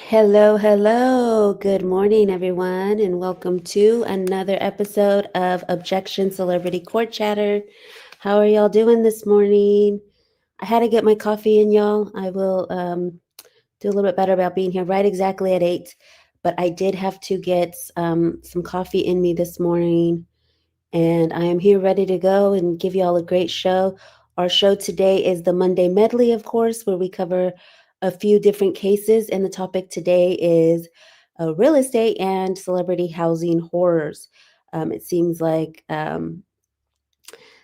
Hello, hello. Good morning, everyone, and welcome to another episode of Objection Celebrity Court Chatter. How are y'all doing this morning? I had to get my coffee in, y'all. I will do a little bit better about being here right exactly at 8, but I did have to get some coffee in me this morning, and I am here ready to go and give y'all a great show. Our show today is the Monday Medley, of course, where we cover a few different cases, and the topic today is real estate and celebrity housing horrors. It seems like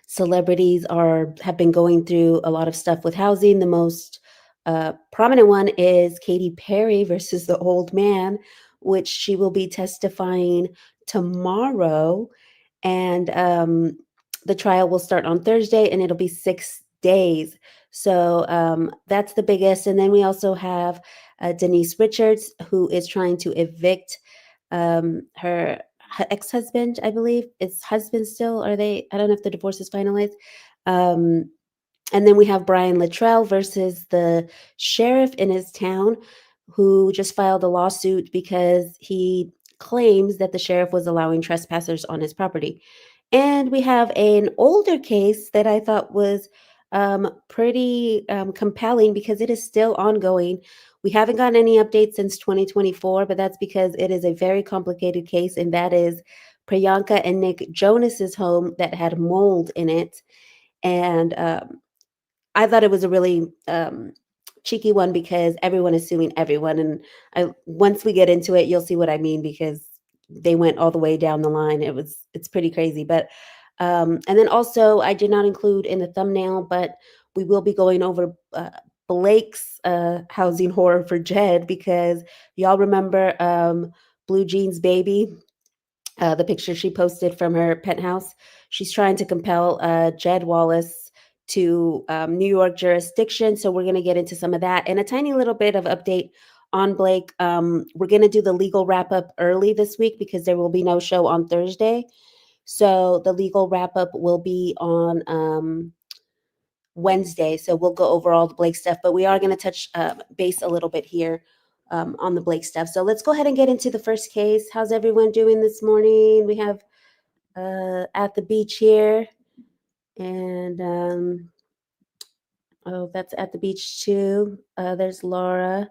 celebrities have been going through a lot of stuff with housing. The most prominent one is Katy Perry versus the old man, which she will be testifying tomorrow, and the trial will start on Thursday, and it'll be 6 days. So that's the biggest. And then we also have Denise Richards, who is trying to evict her ex-husband, I believe. It's husband still. Are they? I don't know if the divorce is finalized. Um, and then we have Brian Littrell versus the sheriff in his town, who just filed a lawsuit because he claims that the sheriff was allowing trespassers on his property. And we have an older case that I thought was pretty compelling because it is still ongoing. We haven't gotten any updates since 2024, but that's because it is a very complicated case, and that is Priyanka and Nick Jonas's home that had mold in it. And I thought it was a really cheeky one because everyone is suing everyone. And once we get into it, you'll see what I mean, because they went all the way down the line. It's pretty crazy. But and then also, I did not include in the thumbnail, but we will be going over Blake's housing horror for Jed, because y'all remember Blue Jeans Baby, the picture she posted from her penthouse. She's trying to compel Jed Wallace to New York jurisdiction. So we're going to get into some of that and a tiny little bit of update on Blake. We're going to do the legal wrap up early this week because there will be no show on Thursday. So the legal wrap up will be on Wednesday. So we'll go over all the Blake stuff, but we are going to touch base a little bit here on the Blake stuff. So let's go ahead and get into the first case. How's everyone doing this morning? We have At the Beach here, and oh, that's At the Beach too. There's Laura,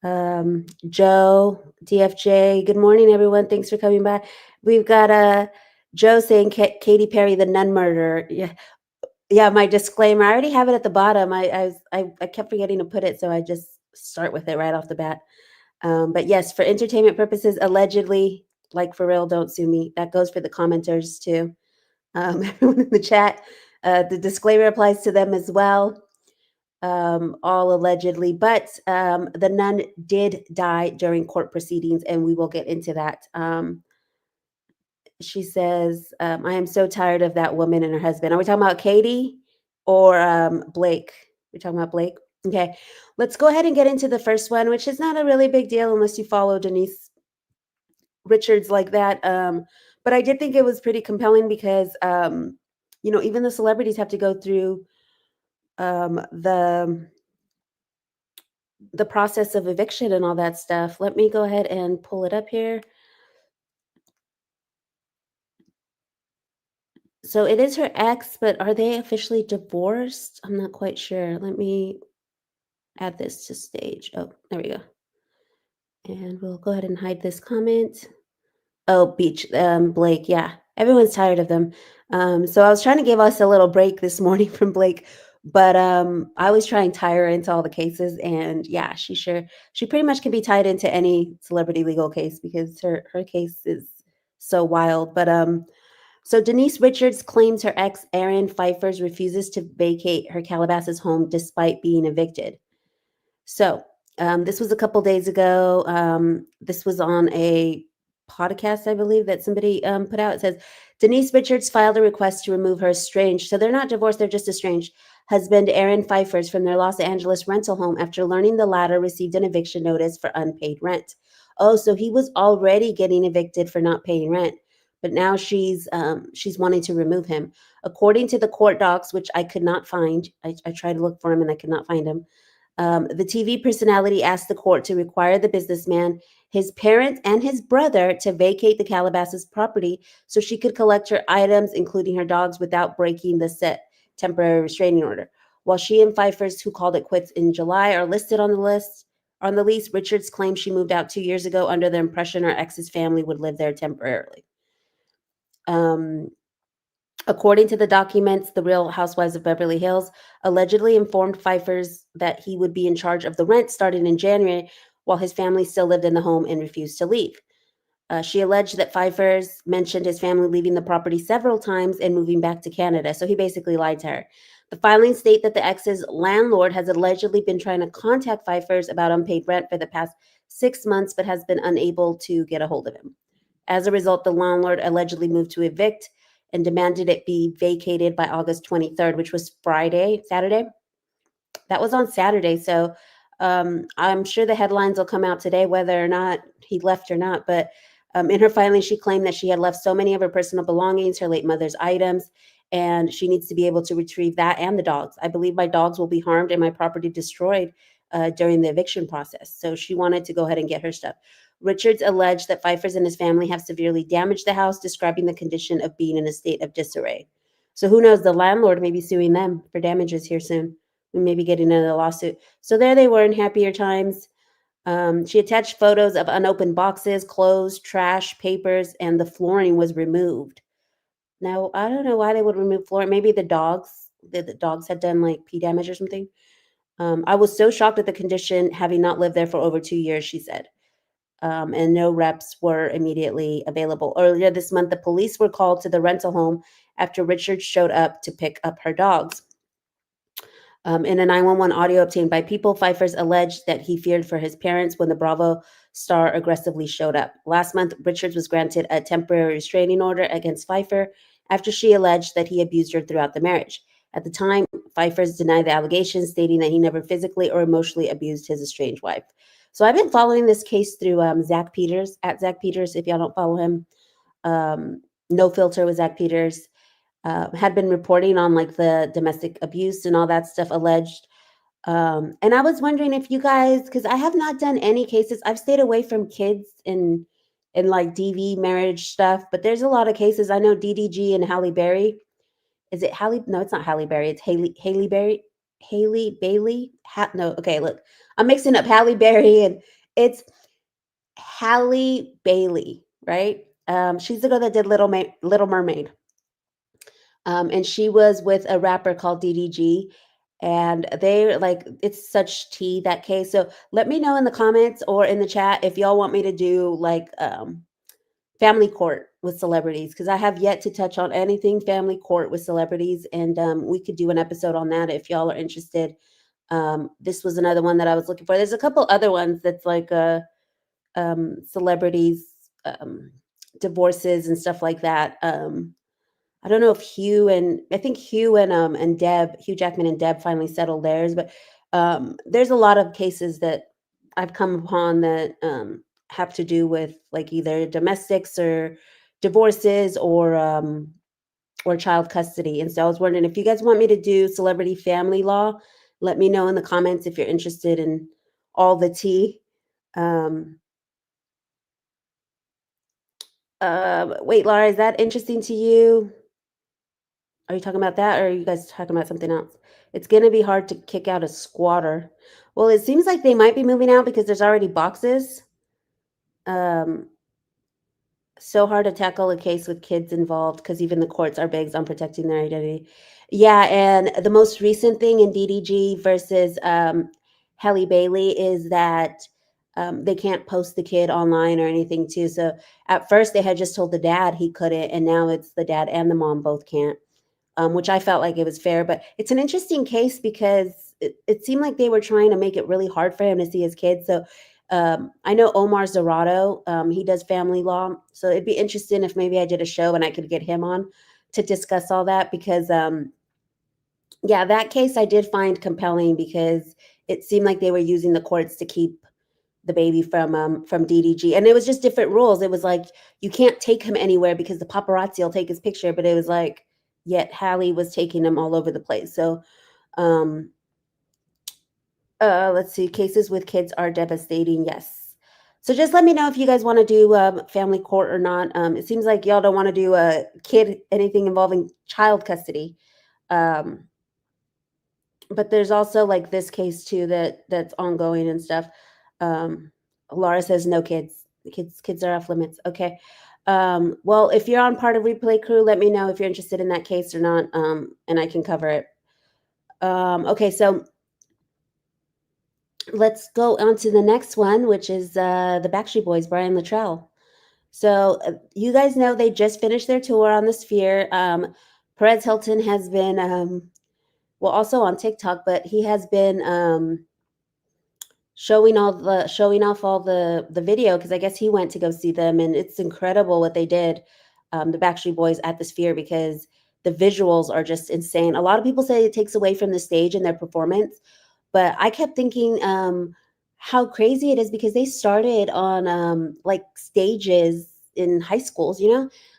Joe, DFJ. Good morning, everyone. Thanks for coming by. We've got Joe saying Katy Perry, the nun murderer. Yeah, my disclaimer. I already have it at the bottom. I kept forgetting to put it, so I just start with it right off the bat. But yes, for entertainment purposes, allegedly, like for real, don't sue me. That goes for the commenters too. Everyone in the chat, the disclaimer applies to them as well. All allegedly, but the nun did die during court proceedings, and we will get into that. She says, I am so tired of that woman and her husband. Are we talking about Katy or Blake? We're talking about Blake. Okay, let's go ahead and get into the first one, which is not a really big deal unless you follow Denise Richards like that. But I did think it was pretty compelling because, even the celebrities have to go through the process of eviction and all that stuff. Let me go ahead and pull it up here. So it is her ex, but are they officially divorced? I'm not quite sure. Let me add this to stage. Oh, there we go. And we'll go ahead and hide this comment. Oh, Blake. Yeah, everyone's tired of them. So I was trying to give us a little break this morning from Blake, but I was trying to tie her into all the cases, and yeah, she pretty much can be tied into any celebrity legal case because her case is so wild. But so Denise Richards claims her ex Aaron Phypers refuses to vacate her Calabasas home despite being evicted. So this was a couple days ago. This was on a podcast, I believe, that somebody put out. It says Denise Richards filed a request to remove her estranged. So they're not divorced, they're just estranged husband Aaron Phypers from their Los Angeles rental home after learning the latter received an eviction notice for unpaid rent. Oh, so he was already getting evicted for not paying rent, but now she's wanting to remove him. According to the court docs, which I could not find, I tried to look for him and I could not find him. The TV personality asked the court to require the businessman, his parents, and his brother to vacate the Calabasas property so she could collect her items, including her dogs, without breaking the set temporary restraining order. While she and Pfeifers, who called it quits in July, are listed on the lease, Richards claims she moved out 2 years ago under the impression her ex's family would live there temporarily. Um, According to the documents, the Real Housewives of Beverly Hills allegedly informed Pfeifers that he would be in charge of the rent starting in January while his family still lived in the home and refused to leave. She alleged that Pfeifers mentioned his family leaving the property several times and moving back to Canada, so he basically lied to her. The filings state that the ex's landlord has allegedly been trying to contact Pfeifers about unpaid rent for the past 6 months, but has been unable to get a hold of him. As a result, the landlord allegedly moved to evict and demanded it be vacated by August 23rd, which was Saturday. That was on Saturday. So I'm sure the headlines will come out today, whether or not he left or not. But in her filing, she claimed that she had left so many of her personal belongings, her late mother's items, and she needs to be able to retrieve that and the dogs. I believe my dogs will be harmed and my property destroyed during the eviction process. So she wanted to go ahead and get her stuff. Richards alleged that Pfeifers and his family have severely damaged the house, describing the condition of being in a state of disarray. So who knows? The landlord may be suing them for damages here soon. We may be getting another lawsuit. So there they were in happier times. She attached photos of unopened boxes, clothes, trash, papers, and the flooring was removed. Now, I don't know why they would remove flooring. Maybe the dogs had done like pee damage or something. I was so shocked at the condition, having not lived there for over 2 years, she said. And no reps were immediately available. Earlier this month, the police were called to the rental home after Richard showed up to pick up her dogs. In a 911 audio obtained by People, Pfeifers alleged that he feared for his parents when the Bravo star aggressively showed up. Last month, Richards was granted a temporary restraining order against Pfeiffer after she alleged that he abused her throughout the marriage. At the time, Pfeifers denied the allegations, stating that he never physically or emotionally abused his estranged wife. So I've been following this case through Zach Peters, at Zach Peters, if y'all don't follow him. No Filter with Zach Peters. Had been reporting on like the domestic abuse and all that stuff alleged. And I was wondering if you guys, because I have not done any cases, I've stayed away from kids and like DV marriage stuff, but there's a lot of cases. I know DDG and Halle Berry. Is it Halle? No, it's not Halle Berry. It's Haley Berry. Haley Bailey. No, okay, look, I'm mixing up Halle Berry and it's Halle Bailey, right? She's the girl that did Little Mermaid. And she was with a rapper called DDG, and they like it's such tea that case. So let me know in the comments or in the chat if y'all want me to do like family court with celebrities, because I have yet to touch on anything family court with celebrities, and we could do an episode on that if y'all are interested. This was another one that I was looking for. There's a couple other ones that's like celebrities divorces and stuff like that. I don't know if I think Hugh and Hugh Jackman and Deb finally settled theirs, but there's a lot of cases that I've come upon that have to do with like either domestics or divorces or child custody. And so I was wondering if you guys want me to do celebrity family law, let me know in the comments if you're interested in all the tea. Um, Wait, Laura, is that interesting to you? Are you talking about that, or are you guys talking about something else? It's gonna be hard to kick out a squatter. Well, it seems like they might be moving out because there's already boxes. Um, so hard to tackle a case with kids involved because even the courts are big on protecting their identity. Yeah, and the most recent thing in DDG versus Halle Bailey is that they can't post the kid online or anything too. So at first they had just told the dad he couldn't, and now it's the dad and the mom both can't. Which I felt like it was fair. But it's an interesting case because it seemed like they were trying to make it really hard for him to see his kids. So I know Omar Zarado, he does family law. So it'd be interesting if maybe I did a show and I could get him on to discuss all that because, yeah, that case I did find compelling because it seemed like they were using the courts to keep the baby from DDG, and it was just different rules. It was like you can't take him anywhere because the paparazzi will take his picture, but it was like yet Hallie was taking him all over the place. So Let's see. Cases with kids are devastating. Yes. So just let me know if you guys want to do family court or not. It seems like y'all don't want to do a kid anything involving child custody. Um, but there's also like this case too that's ongoing and stuff. Um, Laura says no kids. Kids are off limits. Okay. Well, if you're on part of replay crew, let me know if you're interested in that case or not, and I can cover it. Okay, so let's go on to the next one, which is the Backstreet Boys, Brian Littrell. So you guys know they just finished their tour on the Sphere. Perez Hilton has been, well, also on TikTok, but he has been showing off all the video because I guess he went to go see them, and it's incredible what they did, the Backstreet Boys at the Sphere, because the visuals are just insane. A lot of people say it takes away from the stage and their performance, but I kept thinking how crazy it is because they started on like stages in high schools,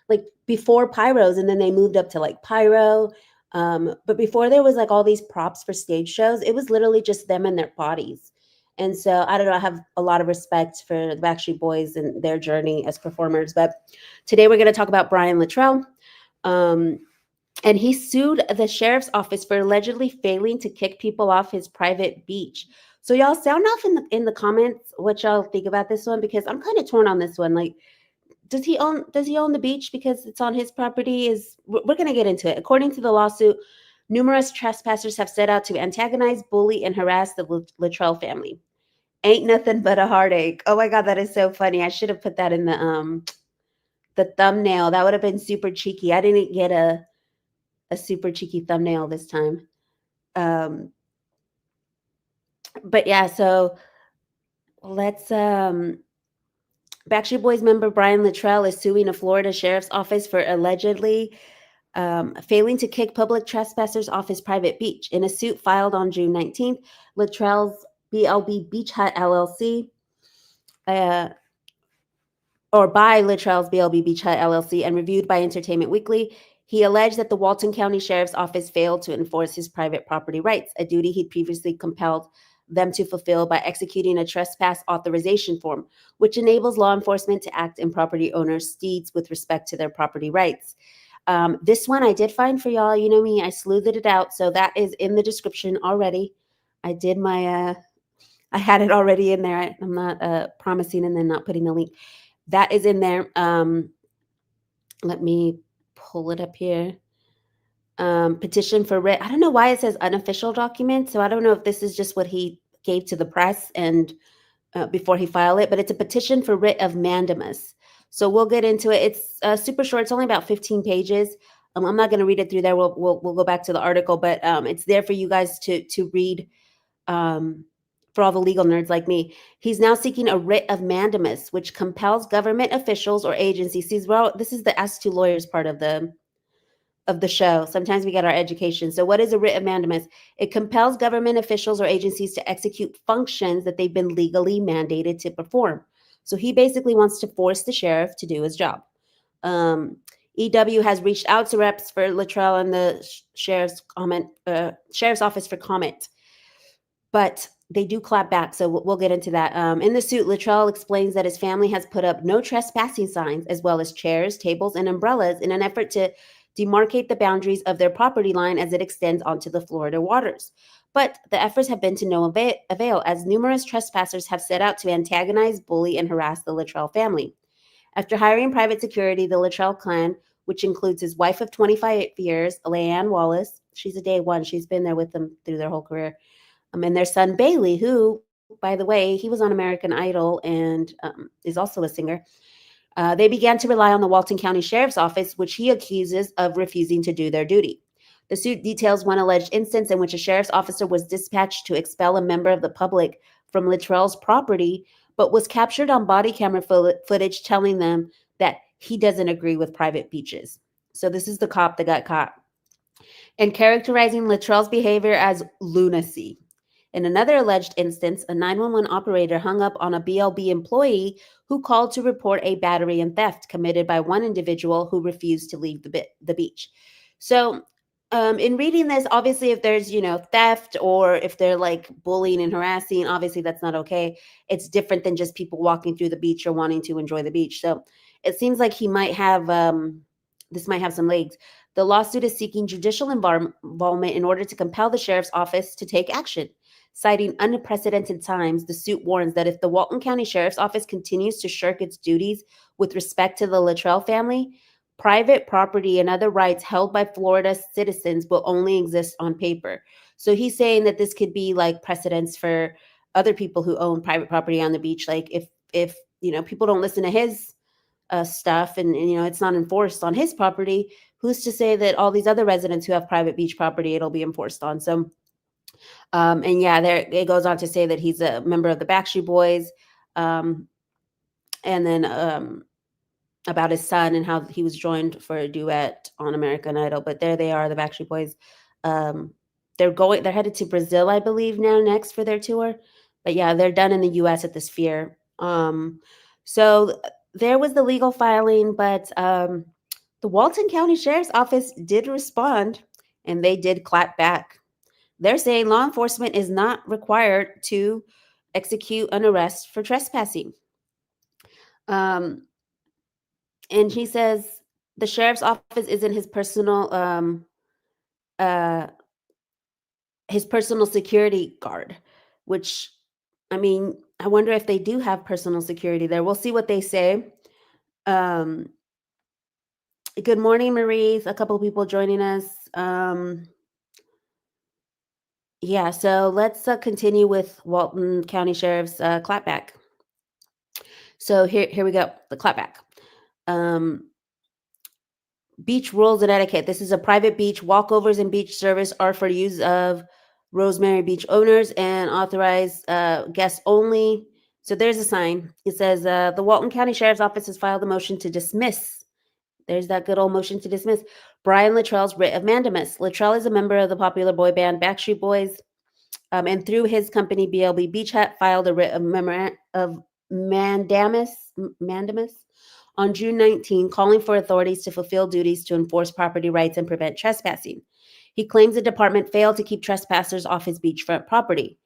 like before pyros, and then they moved up to like pyro. But before there was like all these props for stage shows, it was literally just them and their bodies. And so I don't know, I have a lot of respect for the Backstreet Boys and their journey as performers. But today we're going to talk about Brian Littrell. And he sued the sheriff's office for allegedly failing to kick people off his private beach. So y'all sound off in the comments what y'all think about this one, because I'm kind of torn on this one. Like, does he own the beach because it's on his property? We're going to get into it. According to the lawsuit, numerous trespassers have set out to antagonize, bully, and harass the Littrell family. Ain't nothing but a heartache. Oh my god, that is so funny. I should have put that in the thumbnail. That would have been super cheeky. I didn't get a super cheeky thumbnail this time. But yeah, so let's Backstreet Boys member Brian Littrell is suing a Florida sheriff's office for allegedly failing to kick public trespassers off his private beach. In a suit filed on June 19th, Littrell's BLB Beach Hut LLC, or by Littrell's BLB Beach Hut LLC, and reviewed by Entertainment Weekly, he alleged that the Walton County Sheriff's Office failed to enforce his private property rights, a duty he'd previously compelled them to fulfill by executing a trespass authorization form, which enables law enforcement to act in property owners' deeds with respect to their property rights. This one I did find for y'all. You know me, I sleuthed it out, so that is in the description already. I did my, I had it already in there. I'm not promising and then not putting the link. That is in there. Let me pull it up here. Petition for writ. I don't know why it says unofficial document. So I don't know if this is just what he gave to the press and before he filed it, but it's a petition for writ of mandamus. So we'll get into it. It's super short. It's only about 15 pages. I'm not going to read it through there. We'll go back to the article, but it's there for you guys to read. For all the legal nerds like me, he's now seeking a writ of mandamus, which compels government officials or agencies. See, well, this is the Ask Two Lawyers part of the show. Sometimes we get our education. So what is a writ of mandamus? It compels government officials or agencies to execute functions that they've been legally mandated to perform. So he basically wants to force the sheriff to do his job. EW has reached out to reps for Littrell and the sheriff's office for comment, but they do clap back, so we'll get into that. In the suit, Littrell explains that his family has put up no trespassing signs, as well as chairs, tables, and umbrellas in an effort to demarcate the boundaries of their property line as it extends onto the Florida waters. But the efforts have been to no avail, as numerous trespassers have set out to antagonize, bully, and harass the Littrell family. After hiring private security, the Littrell clan, which includes his wife of 25 years, Leanne Wallace, she's a day one, she's been there with them through their whole career, and their son Bailey, who, by the way, he was on American Idol and is also a singer. They began to rely on the Walton County Sheriff's Office, which he accuses of refusing to do their duty. The suit details one alleged instance in which a sheriff's officer was dispatched to expel a member of the public from Littrell's property, but was captured on body camera footage telling them that he doesn't agree with private beaches. So this is the cop that got caught. And characterizing Littrell's behavior as lunacy. In another alleged instance, a 911 operator hung up on a BLB employee who called to report a battery and theft committed by one individual who refused to leave the beach. So In reading this, obviously, if there's, theft or if they're like bullying and harassing, obviously that's not okay. It's different than just people walking through the beach or wanting to enjoy the beach. So it seems like he might have, this might have some legs. The lawsuit is seeking judicial involvement in order to compel the sheriff's office to take action. Citing unprecedented times, the suit warns that if the Walton County Sheriff's Office continues to shirk its duties with respect to the Littrell family, private property and other rights held by Florida citizens will only exist on paper. So he's saying that this could be like precedents for other people who own private property on the beach. Like if people don't listen to his stuff and it's not enforced on his property, who's to say that all these other residents who have private beach property it'll be enforced on? So and yeah, there it goes on to say that he's a member of the Backstreet Boys, um, and then about his son and how he was joined for a duet on American Idol. But there they are, the Backstreet Boys. Um, they're headed to Brazil, I believe, now next for their tour. But yeah, they're done in the US at the Sphere. So there was the legal filing, but the Walton County Sheriff's Office did respond and they did clap back. They're saying law enforcement is not required to execute an arrest for trespassing. And he says the sheriff's office isn't uh, his personal security guard, which I mean, I wonder if they do have personal security there. We'll see what they say. Um, Good morning, Marie. A couple of people joining us. Yeah, so let's continue with Walton County Sheriff's clapback. So here we go. The clapback. Um, Beach rules and etiquette. This is a private beach. Walkovers and beach service are for use of Rosemary Beach owners and authorized guests only. So there's a sign. It says the Walton County Sheriff's Office has filed a motion to dismiss. There's that good old motion to dismiss Brian Littrell's writ of mandamus. Littrell is a member of the popular boy band Backstreet Boys, and through his company BLB Beach Hut filed a writ of mandamus on June 19, calling for authorities to fulfill duties to enforce property rights and prevent trespassing. He claims the department failed to keep trespassers off his beachfront property.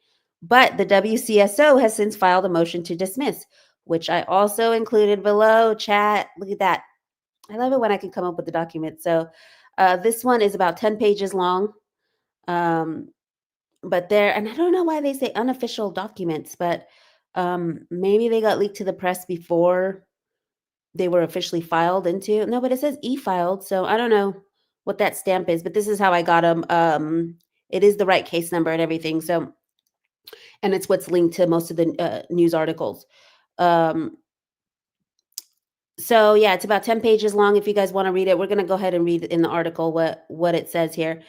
But the WCSO has since filed a motion to dismiss, which I also included below. Chat, look at that. I love it when I can come up with the document. So this one is about 10 pages long. But there, and I don't know why they say unofficial documents, but maybe they got leaked to the press before they were officially filed into. No, but it says e-filed, so I don't know what that stamp is, but this is how I got them. It is the right case number and everything. So, and it's what's linked to most of the news articles. So yeah, it's about 10 pages long. If you guys want to read it, we're going to go ahead and read in the article what it says here.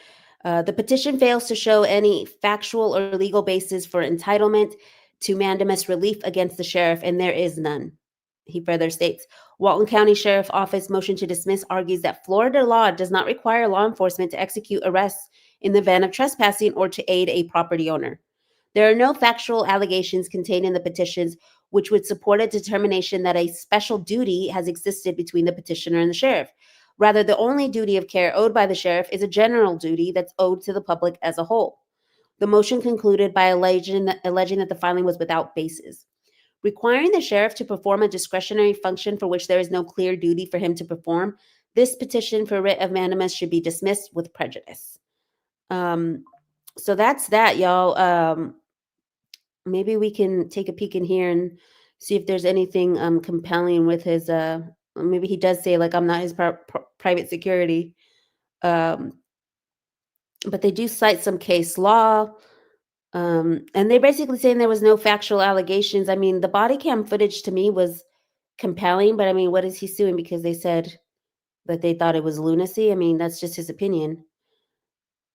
The petition fails to show any factual or legal basis for entitlement to mandamus relief against the sheriff, and there is none. He further states, Walton County Sheriff Office motion to dismiss argues that Florida law does not require law enforcement to execute arrests in the event of trespassing or to aid a property owner. There are no factual allegations contained in the petitions which would support a determination that a special duty has existed between the petitioner and the sheriff. Rather, the only duty of care owed by the sheriff is a general duty that's owed to the public as a whole. The motion concluded by alleging that the filing was without basis. Requiring the sheriff to perform a discretionary function for which there is no clear duty for him to perform, this petition for writ of mandamus should be dismissed with prejudice. So that's that, y'all. Maybe we can take a peek in here and see if there's anything compelling with his maybe he does say like I'm not his private security. But they do cite some case law. And they're basically saying there was no factual allegations. I mean, the body cam footage to me was compelling, but I mean, what is he suing? Because they said that they thought it was lunacy. I mean, that's just his opinion.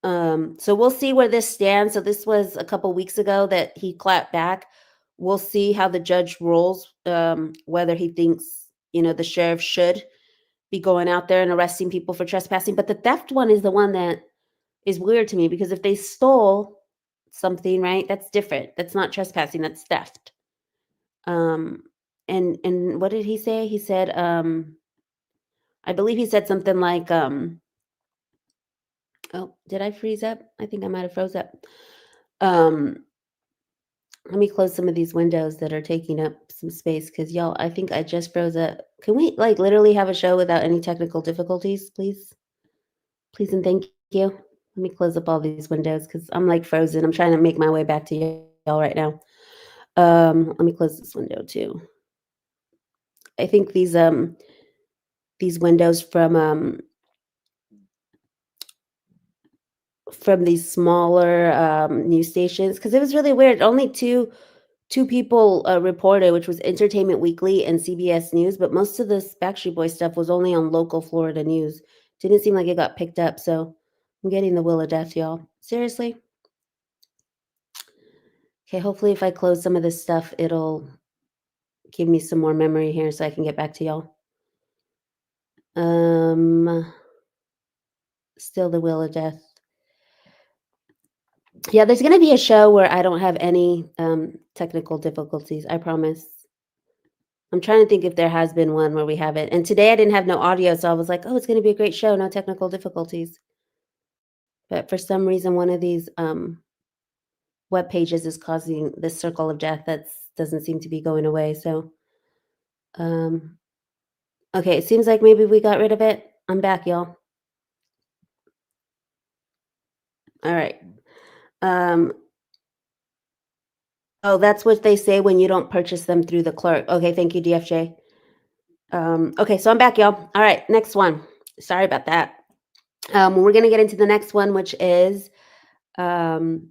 So we'll see where this stands. So this was a couple weeks ago that he clapped back. We'll see how the judge rules, whether he thinks, the sheriff should be going out there and arresting people for trespassing. But the theft one is the one that is weird to me because if they stole something, right, that's different. That's not trespassing, that's theft. And what did he say? He said, I believe he said something like, Oh, did I freeze up? I think I might have froze up. Um, Let me close some of these windows that are taking up some space because y'all, I think I just froze up. Can we like literally have a show without any technical difficulties, please? Please and thank you. Let me close up all these windows because I'm like frozen. I'm trying to make my way back to y'all right now. Let me close this window too. I think these windows from these smaller news stations because it was really weird. Only two people reported, which was Entertainment Weekly and CBS News, but most of this Backstreet Boy stuff was only on local Florida news. Didn't seem like it got picked up, so I'm getting the will of death, y'all. Seriously. Okay, hopefully if I close some of this stuff, it'll give me some more memory here so I can get back to y'all. Still the will of death. Yeah, there's gonna be a show where I don't have any technical difficulties, I promise. I'm trying to think if there has been one where we have it. And today I didn't have no audio, so I was like, "Oh, it's gonna be a great show, no technical difficulties." But for some reason, one of these web pages is causing this circle of death that doesn't seem to be going away. So, um, okay, it seems like maybe we got rid of it. I'm back, y'all. All right. Um, oh, that's what they say when you don't purchase them through the clerk. Okay, thank you, DFJ. Okay, so I'm back, y'all. All right, next one. Sorry about that. We're gonna get into the next one, which is um,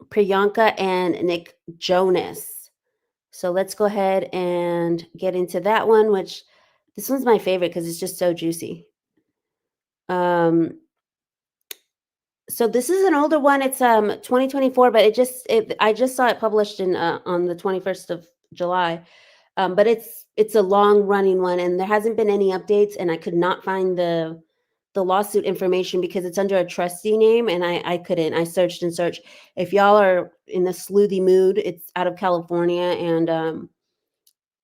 Priyanka and Nick Jonas. So let's go ahead and get into that one, which this one's my favorite because it's just so juicy. Um, so this is an older one. It's 2024, but I just saw it published in on the 21st of July. But it's a long running one, and there hasn't been any updates, and I could not find the lawsuit information because it's under a trustee name, and I couldn't. I searched and searched. If y'all are in a sleuthy mood, it's out of California, and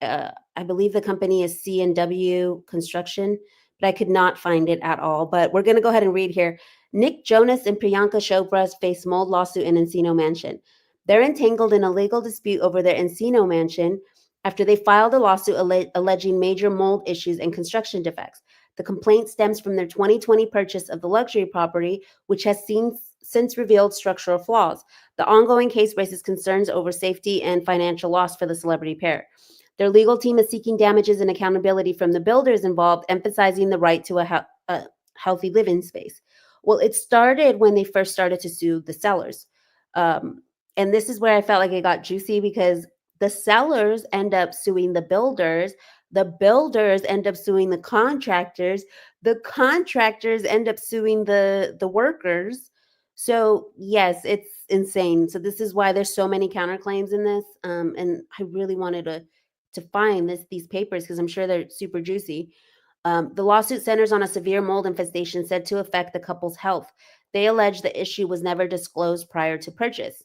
I believe the company is C&W Construction, but I could not find it at all. But we're going to go ahead and read here. Nick Jonas and Priyanka Chopra face mold lawsuit in Encino Mansion. They're entangled in a legal dispute over their Encino Mansion after they filed a lawsuit alleging major mold issues and construction defects. The complaint stems from their 2020 purchase of the luxury property, which has since revealed structural flaws. The ongoing case raises concerns over safety and financial loss for the celebrity pair. Their legal team is seeking damages and accountability from the builders involved, emphasizing the right to a healthy living space. Well, it started when they first started to sue the sellers. Um, and this is where I felt like it got juicy because the sellers end up suing the builders end up suing the contractors end up suing the workers. So yes, it's insane. So this is why there's so many counterclaims in this. And I really wanted to find these papers because I'm sure they're super juicy. The lawsuit centers on a severe mold infestation said to affect the couple's health. They allege the issue was never disclosed prior to purchase.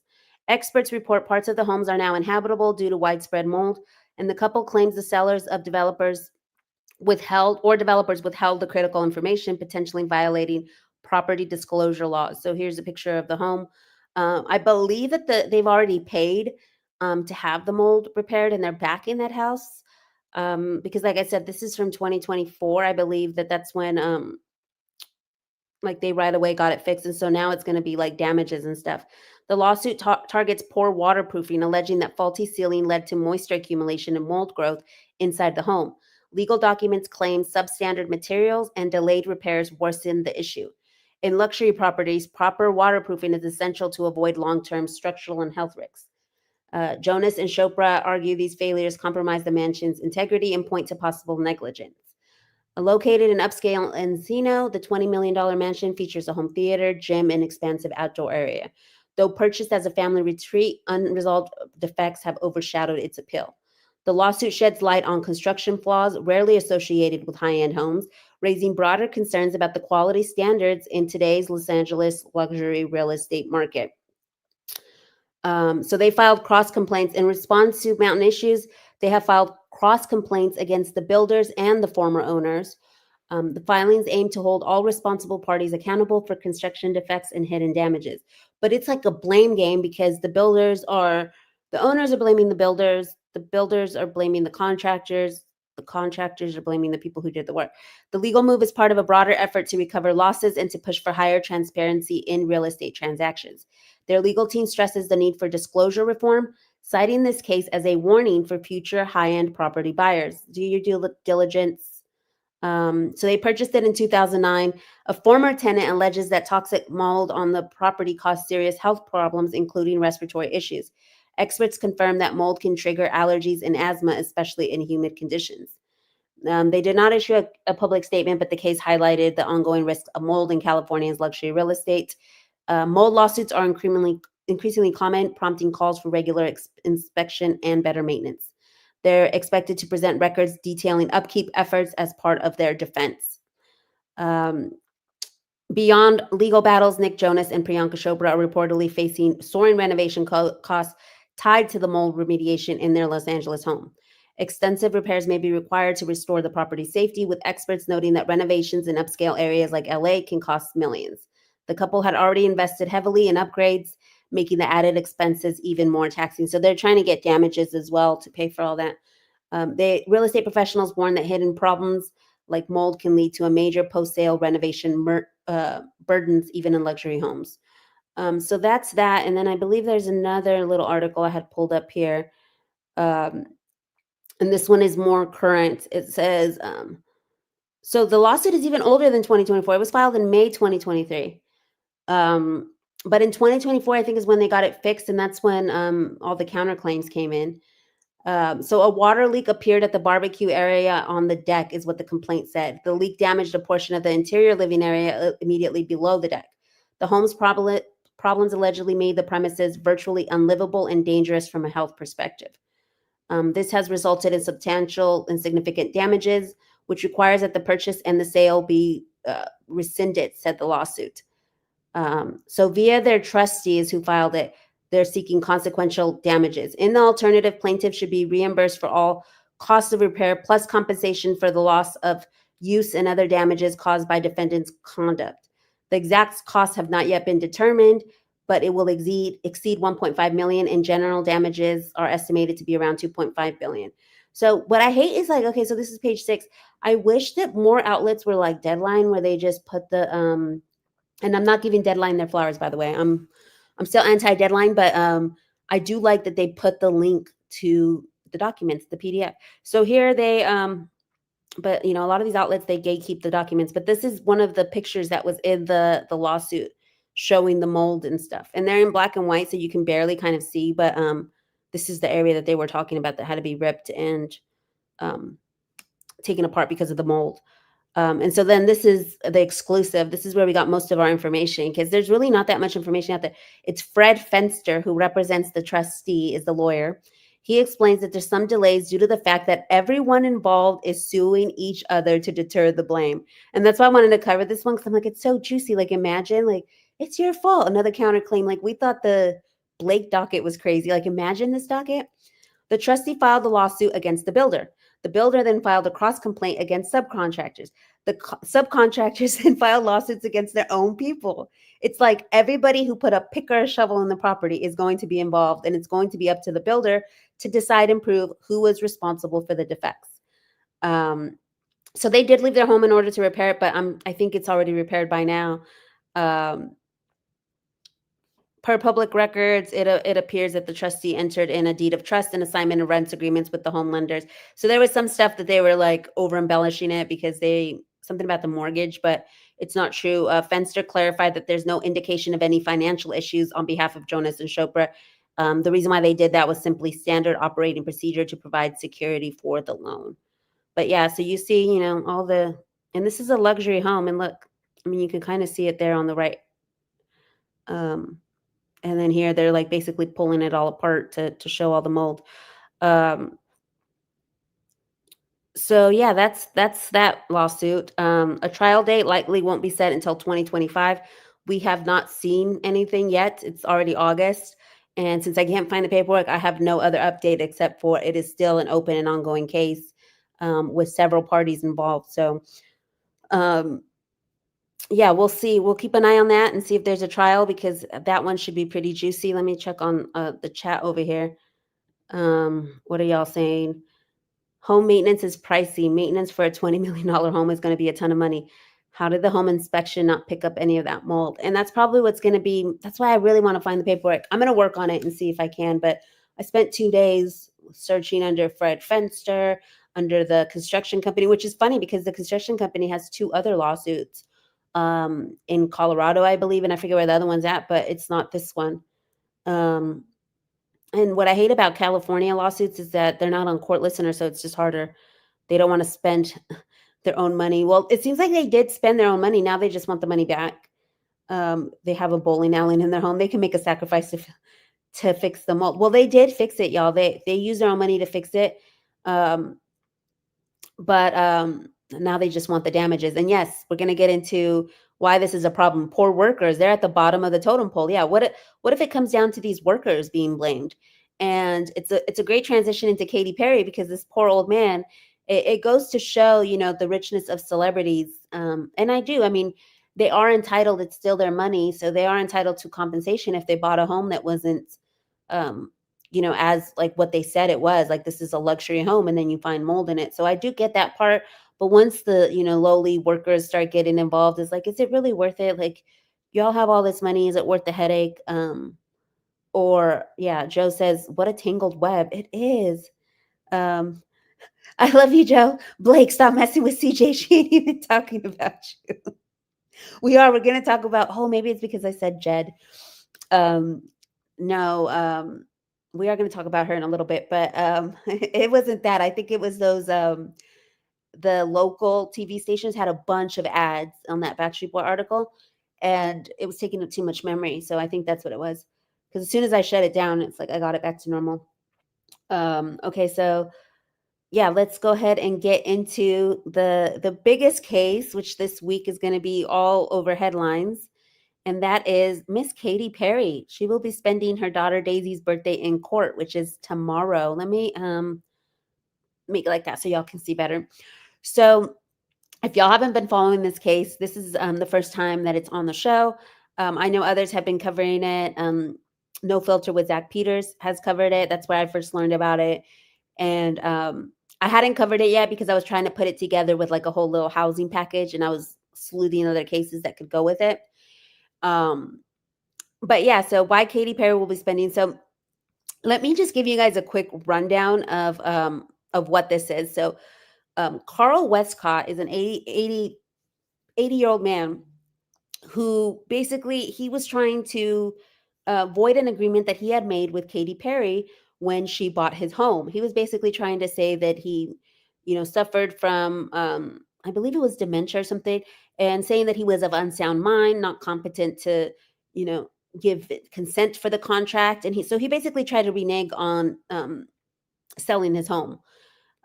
Experts report parts of the homes are now inhabitable due to widespread mold, and the couple claims the sellers of developers withheld the critical information, potentially violating property disclosure laws. So here's a picture of the home. I believe that they've already paid to have the mold repaired, and they're back in that house because, like I said, this is from 2024. I believe that's when like they right away got it fixed, and so now it's going to be like damages and stuff. The lawsuit targets poor waterproofing, alleging that faulty sealing led to moisture accumulation and mold growth inside the home. Legal documents claim substandard materials and delayed repairs worsened the issue. In luxury properties, proper waterproofing is essential to avoid long-term structural and health risks. Jonas and Chopra argue these failures compromise the mansion's integrity and point to possible negligence. Located in upscale Encino, the $20 million mansion features a home theater, gym, and expansive outdoor area. Though purchased as a family retreat, unresolved defects have overshadowed its appeal. The lawsuit sheds light on construction flaws rarely associated with high-end homes, raising broader concerns about the quality standards in today's Los Angeles luxury real estate market. So they filed cross complaints in response to mountain issues. They have filed cross complaints against the builders and the former owners. The filings aim to hold all responsible parties accountable for construction defects and hidden damages. But it's like a blame game because the owners are blaming the builders are blaming the contractors are blaming the people who did the work. The legal move is part of a broader effort to recover losses and to push for higher transparency in real estate transactions. Their legal team stresses the need for disclosure reform, citing this case as a warning for future high-end property buyers. Do your due diligence. So they purchased it in 2009. A former tenant alleges that toxic mold on the property caused serious health problems, including respiratory issues. Experts confirm that mold can trigger allergies and asthma, especially in humid conditions. They did not issue a public statement, but the case highlighted the ongoing risk of mold in California's luxury real estate. Mold lawsuits are increasingly common, prompting calls for regular inspection and better maintenance. They're expected to present records detailing upkeep efforts as part of their defense. Beyond legal battles, Nick Jonas and Priyanka Chopra are reportedly facing soaring renovation costs tied to the mold remediation in their Los Angeles home. Extensive repairs may be required to restore the property's safety, with experts noting that renovations in upscale areas like LA can cost millions. The couple had already invested heavily in upgrades, making the added expenses even more taxing. So they're trying to get damages as well to pay for all that. Real estate professionals warn that hidden problems like mold can lead to a major post-sale renovation burdens, even in luxury homes. So that's that. And then I believe there's another little article I had pulled up here. And this one is more current. It says, so the lawsuit is even older than 2024. It was filed in May 2023. But in 2024, I think is when they got it fixed. And that's when all the counterclaims came in. So a water leak appeared at the barbecue area on the deck is what the complaint said. The leak damaged a portion of the interior living area immediately below the deck. The home's problems allegedly made the premises virtually unlivable and dangerous from a health perspective. This has resulted in substantial and significant damages, which requires that the purchase and the sale be rescinded, said the lawsuit. So via their trustees who filed it, they're seeking consequential damages. In the alternative, plaintiffs should be reimbursed for all costs of repair plus compensation for the loss of use and other damages caused by defendant's conduct. The exact costs have not yet been determined, but it will exceed 1.5 million, and general damages are estimated to be around 2.5 billion. So what I hate is like, okay, so this is page 6. I wish that more outlets were like Deadline, where they just put the and I'm not giving Deadline their flowers, by the way. I'm still anti-Deadline, but I do like that they put the link to the documents, the PDF. So here they but a lot of these outlets, they gatekeep the documents, but this is one of the pictures that was in the lawsuit showing the mold and stuff. And they're in black and white, so you can barely kind of see, but this is the area that they were talking about that had to be ripped and taken apart because of the mold. And so then this is the exclusive. This is where we got most of our information, because there's really not that much information out there. It's Fred Fenster, who represents the trustee, is the lawyer. He explains that there's some delays due to the fact that everyone involved is suing each other to deter the blame. And that's why I wanted to cover this one, because I'm like, it's so juicy. Like, imagine, like, it's your fault. Another counterclaim. Like, we thought the Blake docket was crazy. Like, imagine this docket. The trustee filed the lawsuit against the builder. The builder then filed a cross complaint against subcontractors. The subcontractors then filed lawsuits against their own people. It's like everybody who put a pick or a shovel in the property is going to be involved, and it's going to be up to the builder to decide and prove who was responsible for the defects. So they did leave their home in order to repair it, but I think it's already repaired by now. Per public records, it appears that the trustee entered in a deed of trust and assignment of rents agreements with the home lenders. So there was some stuff that they were like over embellishing it because something about the mortgage, but it's not true. Fenster clarified that there's no indication of any financial issues on behalf of Jonas and Chopra. The reason why they did that was simply standard operating procedure to provide security for the loan. But yeah, so you see, and this is a luxury home, and look, I mean, you can kind of see it there on the right. And then here they're like basically pulling it all apart to show all the mold. So yeah, that's that lawsuit. A trial date likely won't be set until 2025. We have not seen anything yet. It's already August. And since I can't find the paperwork, I have no other update except for it is still an open and ongoing case with several parties involved. So Um, yeah, we'll see. We'll keep an eye on that and see if there's a trial because that one should be pretty juicy. Let me check on the chat over here. What are y'all saying? Home maintenance is pricey. Maintenance for a $20 million home is going to be a ton of money. How did the home inspection not pick up any of that mold? And that's probably what's going to be. That's why I really want to find the paperwork. I'm going to work on it and see if I can. But I spent 2 days searching under Fred Fenster, under the construction company, which is funny because the construction company has 2 other lawsuits in Colorado, I believe. And I forget where the other one's at, but it's not this one. Um, and what I hate about California lawsuits is that they're not on court listener, so it's just harder. They don't wanna spend their own money. Well, it seems like they did spend their own money, now they just want the money back. They have a bowling alley in their home, they can make a sacrifice to fix the mold. Well, they did fix it, y'all. They used their own money to fix it. Um, but now they just want the damages. And yes, we're going to get into why this is a problem. Poor workers, they're at the bottom of the totem pole. Yeah, what if it comes down to these workers being blamed? And it's a great transition into Katy Perry because this poor old man, it goes to show, the richness of celebrities. And I mean, they are entitled, it's still their money, so they are entitled to compensation if they bought a home that wasn't um as like what they said it was, like this is a luxury home and then you find mold in it. So I do get that part. But once the, lowly workers start getting involved, it's like, is it really worth it? Like, y'all have all this money. Is it worth the headache? Or yeah, Joe says, what a tangled web. It is. Um, I love you, Joe. Blake, stop messing with CJ. She ain't even talking about you. We're gonna talk about, maybe it's because I said Jed. Um, no, we are going to talk about her in a little bit, but it wasn't that. I think it was those the local TV stations had a bunch of ads on that Backstreet Boy article, and it was taking up too much memory. So I think that's what it was. Because as soon as I shut it down, it's like I got it back to normal. Okay, so yeah, let's go ahead and get into the biggest case, which this week is going to be all over headlines. And that is Miss Katy Perry. She will be spending her daughter Daisy's birthday in court, which is tomorrow. Let me make it like that so y'all can see better. So if y'all haven't been following this case, this is the first time that it's on the show. I know others have been covering it. No Filter with Zach Peters has covered it. That's where I first learned about it. And I hadn't covered it yet because I was trying to put it together with like a whole little housing package, and I was sleuthing other cases that could go with it. But yeah, so why Katy Perry will be spending. So let me just give you guys a quick rundown of what this is. So Carl Westcott is an 80-year-old man who basically he was trying to void an agreement that he had made with Katy Perry when she bought his home. He was basically trying to say that he, suffered from, I believe it was dementia or something, and saying that he was of unsound mind, not competent to, give consent for the contract. And he basically tried to renege on selling his home.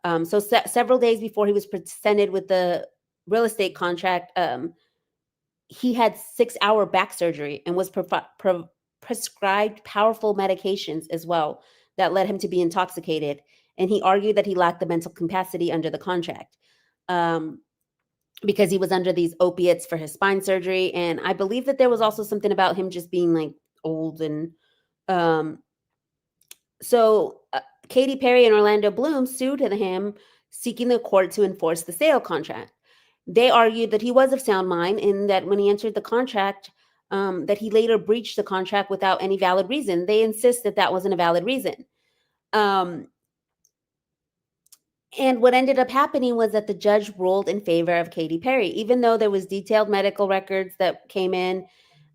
So several days before he was presented with the real estate contract, he had 6-hour back surgery and was prescribed powerful medications as well that led him to be intoxicated. And he argued that he lacked the mental capacity under the contract because he was under these opiates for his spine surgery. And I believe that there was also something about him just being like old. And so Katy Perry and Orlando Bloom sued him, seeking the court to enforce the sale contract. They argued that he was of sound mind and that when he entered the contract, that he later breached the contract without any valid reason. They insist that that wasn't a valid reason. And what ended up happening was that the judge ruled in favor of Katy Perry, even though there was detailed medical records that came in.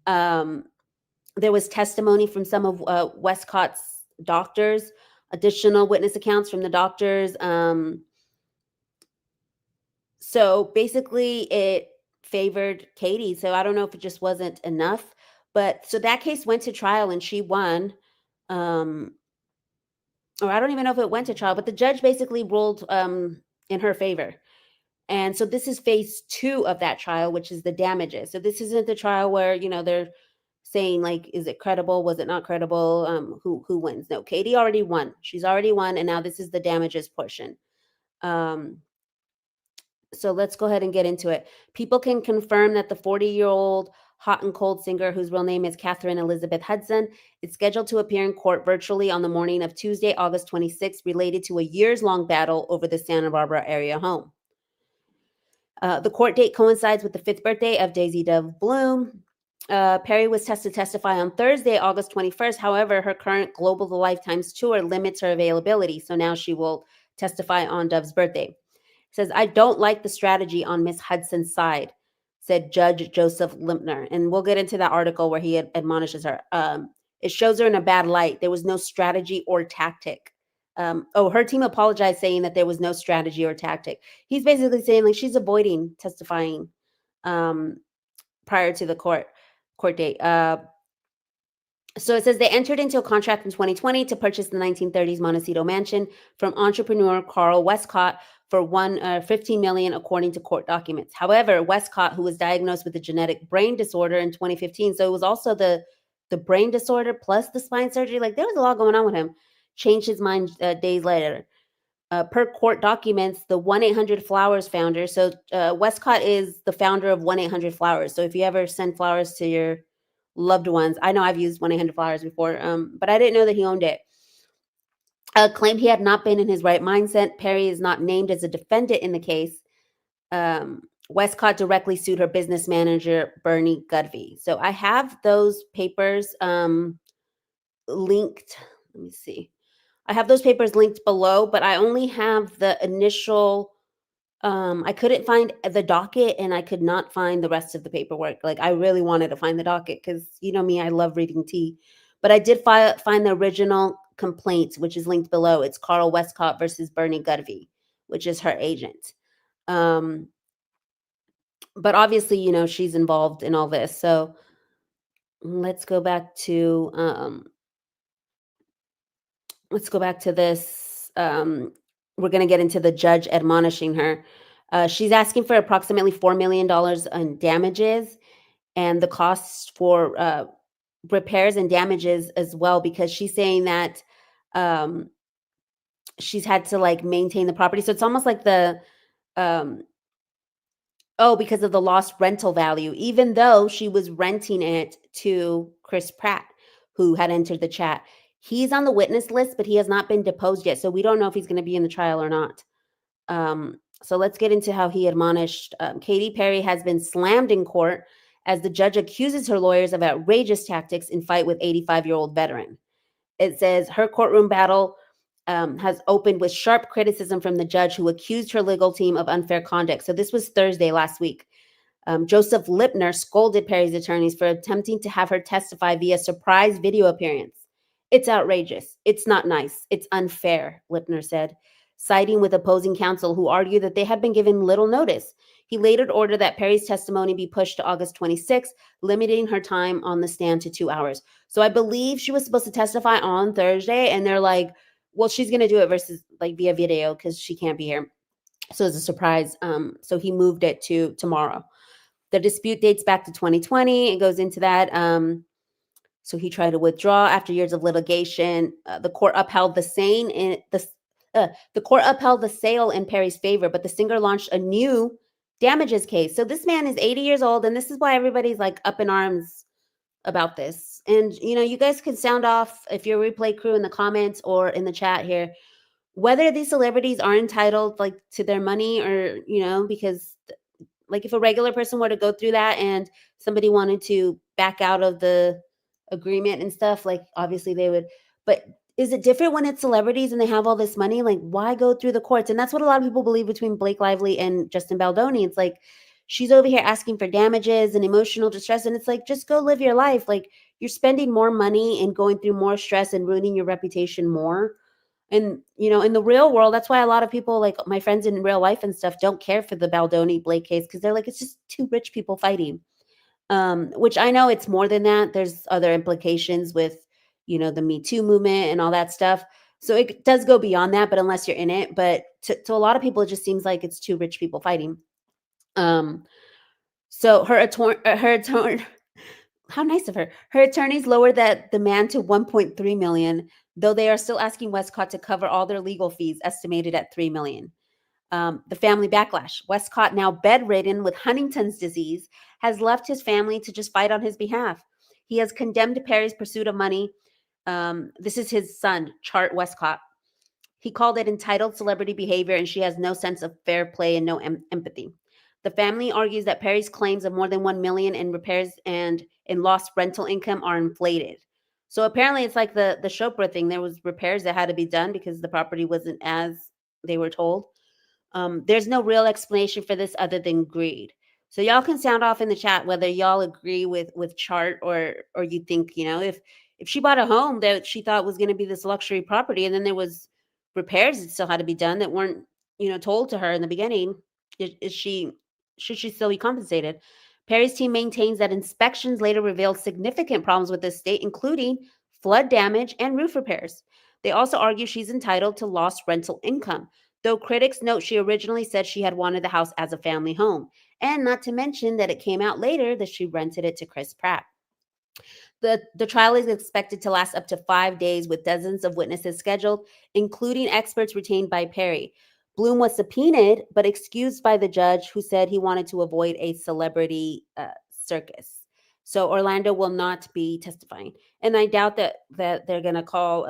There was testimony from some of Westcott's doctors, additional witness accounts from the doctors. So basically it favored Katy. So I don't know if it just wasn't enough, but so that case went to trial and she won. Or I don't even know if it went to trial, but the judge basically ruled in her favor. And so this is phase 2 of that trial, which is the damages. So this isn't the trial where, they're saying like, is it credible? Was it not credible? Who wins? No, Katy already won. She's already won. And now this is the damages portion. So let's go ahead and get into it. People can confirm that the 40-year-old hot and cold singer, whose real name is Catherine Elizabeth Hudson, is scheduled to appear in court virtually on the morning of Tuesday, August 26th, related to a years-long battle over the Santa Barbara area home. The court date coincides with the 5th birthday of Daisy Dove Bloom. Perry was to testify on Thursday, August 21st. However, her current Global the Lifetimes tour limits her availability, so now she will testify on Dove's birthday. Says, I don't like the strategy on Miss Hudson's side, said Judge Joseph Limpner. And we'll get into that article where he admonishes her. It shows her in a bad light. There was no strategy or tactic. Her team apologized, saying that there was no strategy or tactic. He's basically saying like she's avoiding testifying prior to the court date. So it says they entered into a contract in 2020 to purchase the 1930s Montecito mansion from entrepreneur Carl Westcott for $15 million, according to court documents. However, Westcott, who was diagnosed with a genetic brain disorder in 2015, so it was also the brain disorder plus the spine surgery, like there was a lot going on with him, changed his mind days later. Per court documents, the 1-800-Flowers founder, so Westcott is the founder of 1-800-Flowers. So if you ever send flowers to your loved ones, I know I've used 1-800-Flowers before, but I didn't know that he owned it. Claimed he had not been in his right mindset. Perry is not named as a defendant in the case. Westcott directly sued her business manager, Bernie Gudvey. So I have those papers linked. Let me see. I have those papers linked below, but I only have the initial. I couldn't find the docket, and I could not find the rest of the paperwork. Like I really wanted to find the docket because you know me, I love reading tea. But I did find the original complaint, which is linked below. It's Carl Westcott versus Bernie Gudvey, which is her agent. But obviously, you know, she's involved in all this. So let's go back to this. We're going to get into the judge admonishing her. She's asking for approximately $4 million in damages and the costs for repairs and damages as well, because she's saying that she's had to like maintain the property. So it's almost like the because of the lost rental value, even though she was renting it to Chris Pratt, who had entered the chat. He's on the witness list, but he has not been deposed yet. So we don't know if he's going to be in the trial or not. So let's get into how he admonished. Katy Perry has been slammed in court as the judge accuses her lawyers of outrageous tactics in fight with 85-year-old veteran. It says her courtroom battle has opened with sharp criticism from the judge, who accused her legal team of unfair conduct. So this was Thursday last week. Joseph Lippner scolded Perry's attorneys for attempting to have her testify via surprise video appearance. It's outrageous. It's not nice. It's unfair, Lippner said, siding with opposing counsel who argued that they had been given little notice. He later ordered that Perry's testimony be pushed to August 26th, limiting her time on the stand to 2 hours. So I believe she was supposed to testify on Thursday, and they're like, well, she's going to do it versus like via video because she can't be here. So it's a surprise. So he moved it to tomorrow. The dispute dates back to 2020. It goes into that. So he tried to withdraw after years of litigation. The court upheld the sale in Perry's favor, but the singer launched a new damages case. So this man is 80 years old, and this is why everybody's like up in arms about this. And you know, you guys can sound off if you're a replay crew in the comments or in the chat here, whether these celebrities are entitled like to their money, or you know, because like if a regular person were to go through that and somebody wanted to back out of the agreement and stuff, like obviously they would. But is it different when it's celebrities and they have all this money? Like, why go through the courts? And that's what a lot of people believe between Blake Lively and Justin Baldoni. It's like she's over here asking for damages and emotional distress, and it's like, just go live your life. Like, you're spending more money and going through more stress and ruining your reputation more. And you know, in the real world, that's why a lot of people, like my friends in real life and stuff, don't care for the Baldoni Blake case, because they're like, it's just two rich people fighting. Which I know it's more than that. There's other implications with, you know, the Me Too movement and all that stuff. So it does go beyond that, but unless you're in it, but to a lot of people, it just seems like it's two rich people fighting. So her attorney, how nice of her. Her attorneys lowered that demand to 1.3 million, though they are still asking Westcott to cover all their legal fees, estimated at 3 million. The family backlash. Westcott, now bedridden with Huntington's disease, has left his family to just fight on his behalf. He has condemned Perry's pursuit of money. This is his son, Chart Westcott. He called it entitled celebrity behavior, and she has no sense of fair play and no empathy. The family argues that Perry's claims of more than $1 million in repairs and in lost rental income are inflated. So apparently, it's like the Chopra thing. There was repairs that had to be done because the property wasn't as they were told. There's no real explanation for this other than greed. So y'all can sound off in the chat whether y'all agree with Chart or you think, if she bought a home that she thought was going to be this luxury property and then there was repairs that still had to be done that weren't, told to her in the beginning, should she still be compensated? Perry's team maintains that inspections later revealed significant problems with the estate, including flood damage and roof repairs. They also argue she's entitled to lost rental income, though critics note she originally said she had wanted the house as a family home, and not to mention that it came out later that she rented it to Chris Pratt. The trial is expected to last up to 5 days with dozens of witnesses scheduled, including experts retained by Perry. Bloom was subpoenaed, but excused by the judge, who said he wanted to avoid a celebrity circus. So Orlando will not be testifying. And I doubt that they're going to call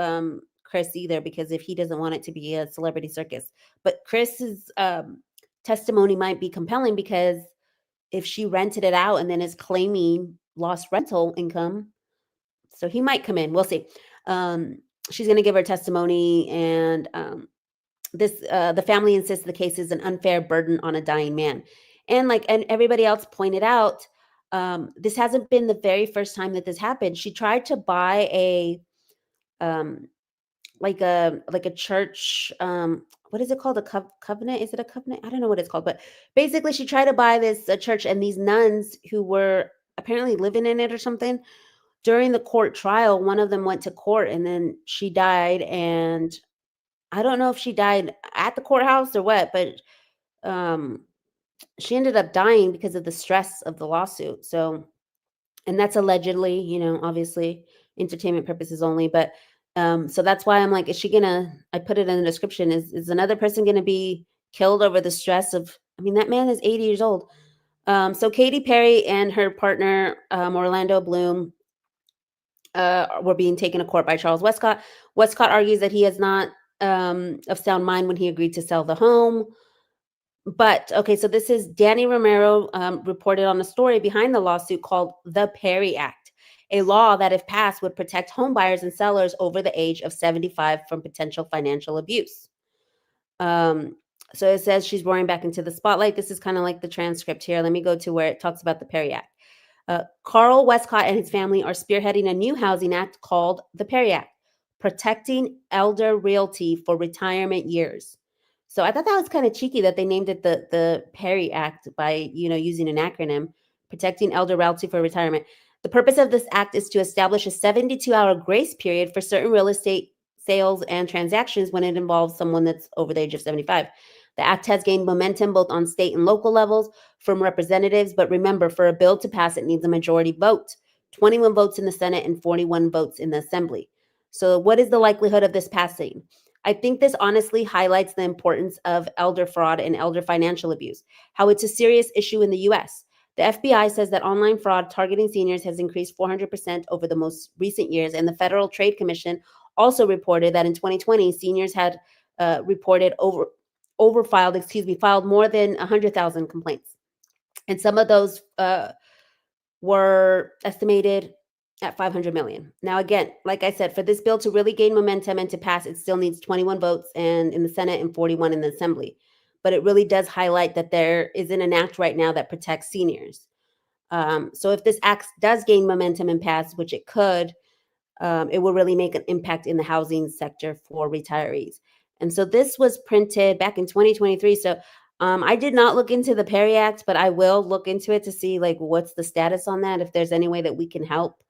Chris either, because if he doesn't want it to be a celebrity circus. But Chris's testimony might be compelling, because if she rented it out and then is claiming lost rental income, so he might come in. We'll see. She's going to give her testimony, and the family insists the case is an unfair burden on a dying man. And everybody else pointed out, this hasn't been the very first time that this happened. She tried to buy a like a church, what is it called? A covenant? Is it a covenant? I don't know what it's called, but basically she tried to buy this church, and these nuns who were apparently living in it or something. During the court trial, one of them went to court, and then she died, and I don't know if she died at the courthouse or what, but she ended up dying because of the stress of the lawsuit. So, and that's allegedly, obviously entertainment purposes only, but so that's why I'm like, is she gonna, I put it in the description, is another person gonna be killed over the stress of, I mean, that man is 80 years old. So Katy Perry and her partner, Orlando Bloom, were being taken to court by Charles Westcott. Westcott argues that he is not of sound mind when he agreed to sell the home. But okay, so this is Danny Romero reported on a story behind the lawsuit called the Perry Act, a law that, if passed, would protect home buyers and sellers over the age of 75 from potential financial abuse. So it says she's roaring back into the spotlight. This is kind of like the transcript here. Let me go to where it talks about the Perry Act. Carl Westcott and his family are spearheading a new housing act called the Perry Act, protecting elder realty for retirement years. So I thought that was kind of cheeky that they named it the Perry Act by, using an acronym, protecting elder realty for retirement. The purpose of this act is to establish a 72-hour grace period for certain real estate sales and transactions when it involves someone that's over the age of 75. The act has gained momentum both on state and local levels from representatives, but remember, for a bill to pass, it needs a majority vote, 21 votes in the Senate and 41 votes in the Assembly. So what is the likelihood of this passing? I think this honestly highlights the importance of elder fraud and elder financial abuse, how it's a serious issue in the U.S. The FBI says that online fraud targeting seniors has increased 400% over the most recent years, and the Federal Trade Commission also reported that in 2020, seniors had filed more than 100,000 complaints. And some of those were estimated at 500 million. Now, again, like I said, for this bill to really gain momentum and to pass, it still needs 21 votes and in the Senate and 41 in the Assembly. But it really does highlight that there isn't an act right now that protects seniors. So if this act does gain momentum and pass, which it could, it will really make an impact in the housing sector for retirees. And so this was printed back in 2023. So I did not look into the Perry Act, but I will look into it to see what's the status on that, if there's any way that we can help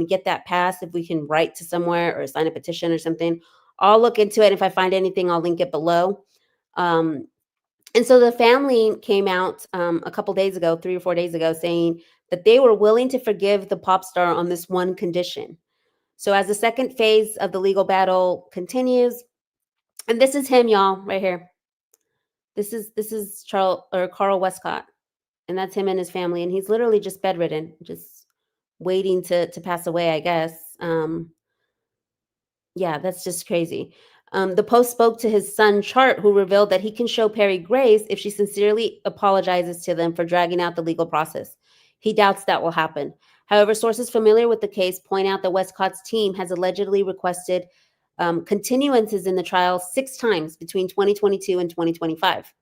get that passed, if we can write to somewhere or sign a petition or something. I'll look into it. If I find anything, I'll link it below. And so the family came out a couple days ago, 3 or 4 days ago, saying that they were willing to forgive the pop star on this one condition. So as the second phase of the legal battle continues, and this is him, y'all, right here. This is Carl Westcott, and that's him and his family, and he's literally just bedridden, just waiting to pass away, I guess. Yeah, that's just crazy. The Post spoke to his son Chart, who revealed that he can show Perry grace if she sincerely apologizes to them for dragging out the legal process. He doubts that will happen. However, sources familiar with the case point out that Westcott's team has allegedly requested continuances in the trial 6 times between 2022 and 2025,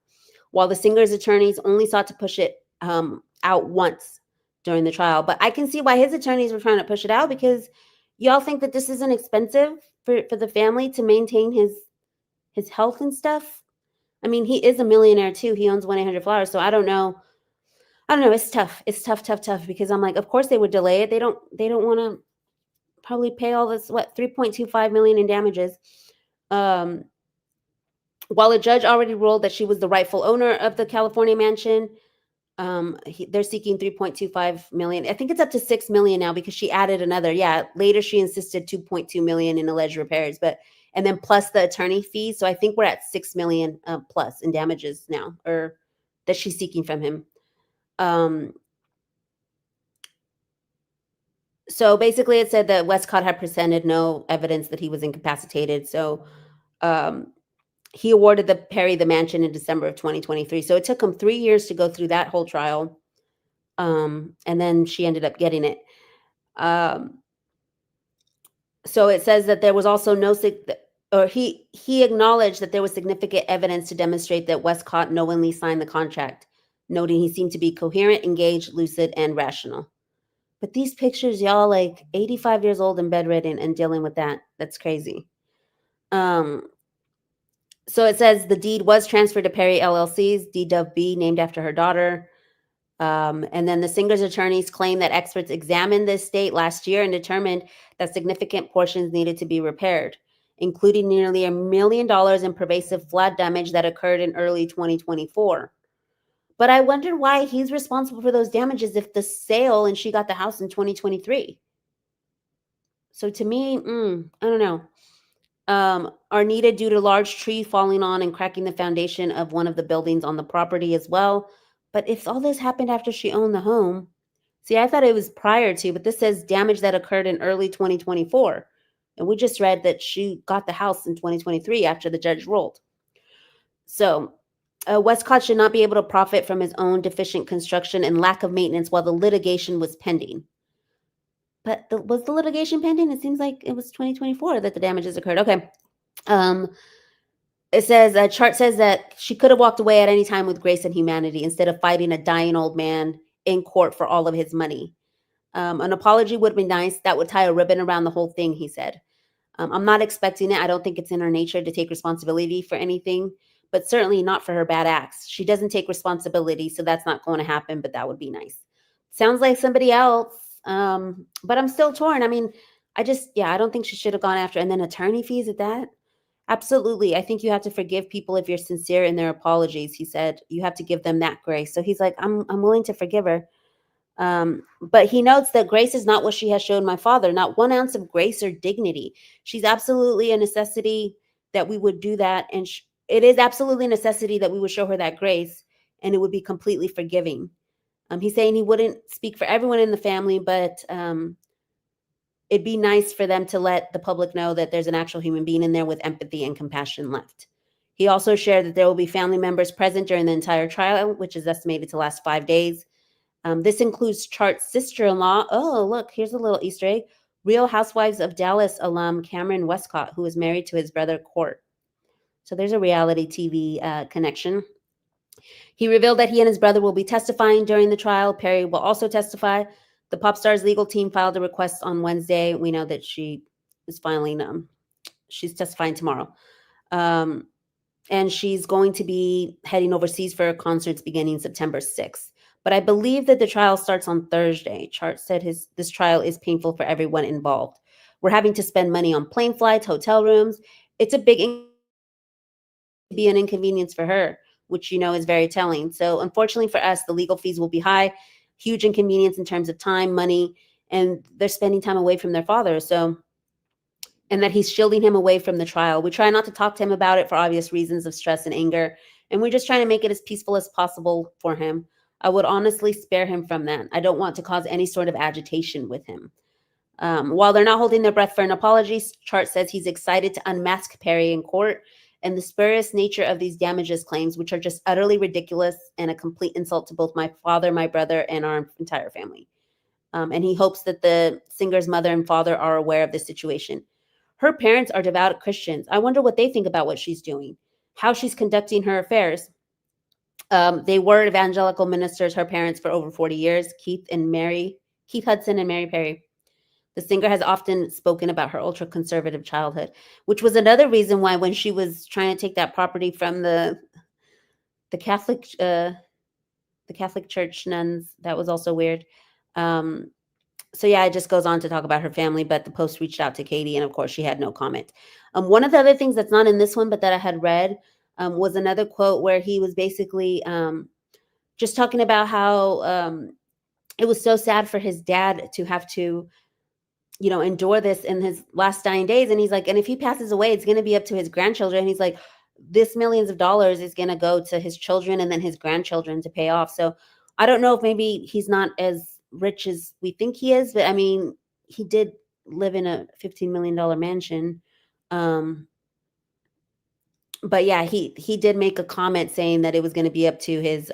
while the singer's attorneys only sought to push it out once during the trial. But I can see why his attorneys were trying to push it out, because y'all think that this isn't expensive for the family to maintain his health and stuff. I mean, he is a millionaire too. He owns 1-800-Flowers. So I don't know. I don't know. It's tough. It's tough, tough, tough, because I'm like, of course they would delay it. They don't want to probably pay all this, what, 3.25 million in damages. While a judge already ruled that she was the rightful owner of the California mansion, they're seeking 3.25 million. I think it's up to 6 million now, because she added another. Yeah, later she insisted 2.2 million in alleged repairs, and then plus the attorney fees. So I think we're at 6 million plus in damages now, or that she's seeking from him. So basically, it said that Westcott had presented no evidence that he was incapacitated. So he awarded Perry the mansion in December of 2023. So it took him 3 years to go through that whole trial. And then she ended up getting it. So it says that there was also he acknowledged that there was significant evidence to demonstrate that Westcott knowingly signed the contract, noting he seemed to be coherent, engaged, lucid, and rational. But these pictures, y'all, like 85 years old and bedridden and dealing with that. That's crazy. So it says the deed was transferred to Perry LLC's DWB, named after her daughter. And then the singer's attorneys claim that experts examined the estate last year and determined that significant portions needed to be repaired, including nearly $1 million in pervasive flood damage that occurred in early 2024. But I wonder why he's responsible for those damages if the sale and she got the house in 2023. So to me, I don't know. Are needed due to large tree falling on and cracking the foundation of one of the buildings on the property as well. But if all this happened after she owned the home, see, I thought it was prior to, but this says damage that occurred in early 2024. And we just read that she got the house in 2023 after the judge ruled. So Westcott should not be able to profit from his own deficient construction and lack of maintenance while the litigation was pending. But was the litigation pending? It seems like it was 2024 that the damages occurred. Okay. It says, Chart says that she could have walked away at any time with grace and humanity instead of fighting a dying old man in court for all of his money. An apology would be nice. That would tie a ribbon around the whole thing, he said. I'm not expecting it. I don't think it's in her nature to take responsibility for anything, but certainly not for her bad acts. She doesn't take responsibility, so that's not going to happen, but that would be nice. Sounds like somebody else, but I'm still torn. I mean, I don't think she should have gone after, and then attorney fees at that. Absolutely. I think you have to forgive people if you're sincere in their apologies. He said, you have to give them that grace. So he's like, I'm willing to forgive her. But he notes that grace is not what she has shown my father, not 1 ounce of grace or dignity. She's absolutely a necessity that we would do that. And it is absolutely a necessity that we would show her that grace, and it would be completely forgiving. He's saying he wouldn't speak for everyone in the family, but it'd be nice for them to let the public know that there's an actual human being in there with empathy and compassion left. He also shared that there will be family members present during the entire trial, which is estimated to last 5 days. This includes Chart's sister-in-law. Oh, look, here's a little Easter egg. Real Housewives of Dallas alum Cameron Westcott, who is married to his brother Court. So there's a reality TV connection. He revealed that he and his brother will be testifying during the trial. Perry will also testify. The pop star's legal team filed a request on Wednesday. We know that she is filing, she's testifying tomorrow. And she's going to be heading overseas for concerts beginning September 6th. But I believe that the trial starts on Thursday. Chart said this trial is painful for everyone involved. We're having to spend money on plane flights, hotel rooms. It's a big be an inconvenience for her, which is very telling. So unfortunately for us, the legal fees will be high, huge inconvenience in terms of time, money, and they're spending time away from their father. So, and that he's shielding him away from the trial. We try not to talk to him about it for obvious reasons of stress and anger. And we're just trying to make it as peaceful as possible for him. I would honestly spare him from that. I don't want to cause any sort of agitation with him. While they're not holding their breath for an apology, Chart says he's excited to unmask Perry in court and the spurious nature of these damages claims, which are just utterly ridiculous and a complete insult to both my father, my brother, and our entire family. And he hopes that the singer's mother and father are aware of the situation. Her parents are devout Christians. I wonder what they think about what she's doing, how she's conducting her affairs. They were evangelical ministers, her parents, for over 40 years, Keith Hudson and Mary Perry. The singer has often spoken about her ultra-conservative childhood, which was another reason why when she was trying to take that property from the Catholic Church nuns, that was also weird. So yeah, it just goes on to talk about her family, but the Post reached out to Katy, and of course she had no comment. One of the other things that's not in this one, but that I had read, was another quote where he was basically just talking about how it was so sad for his dad to have to, endure this in his last dying days. And he's like, and if he passes away, it's going to be up to his grandchildren. And he's like, this millions of dollars is going to go to his children and then his grandchildren to pay off. So I don't know if maybe he's not as rich as we think he is, but I mean, he did live in a $15 million mansion. But yeah, he did make a comment saying that it was going to be up to his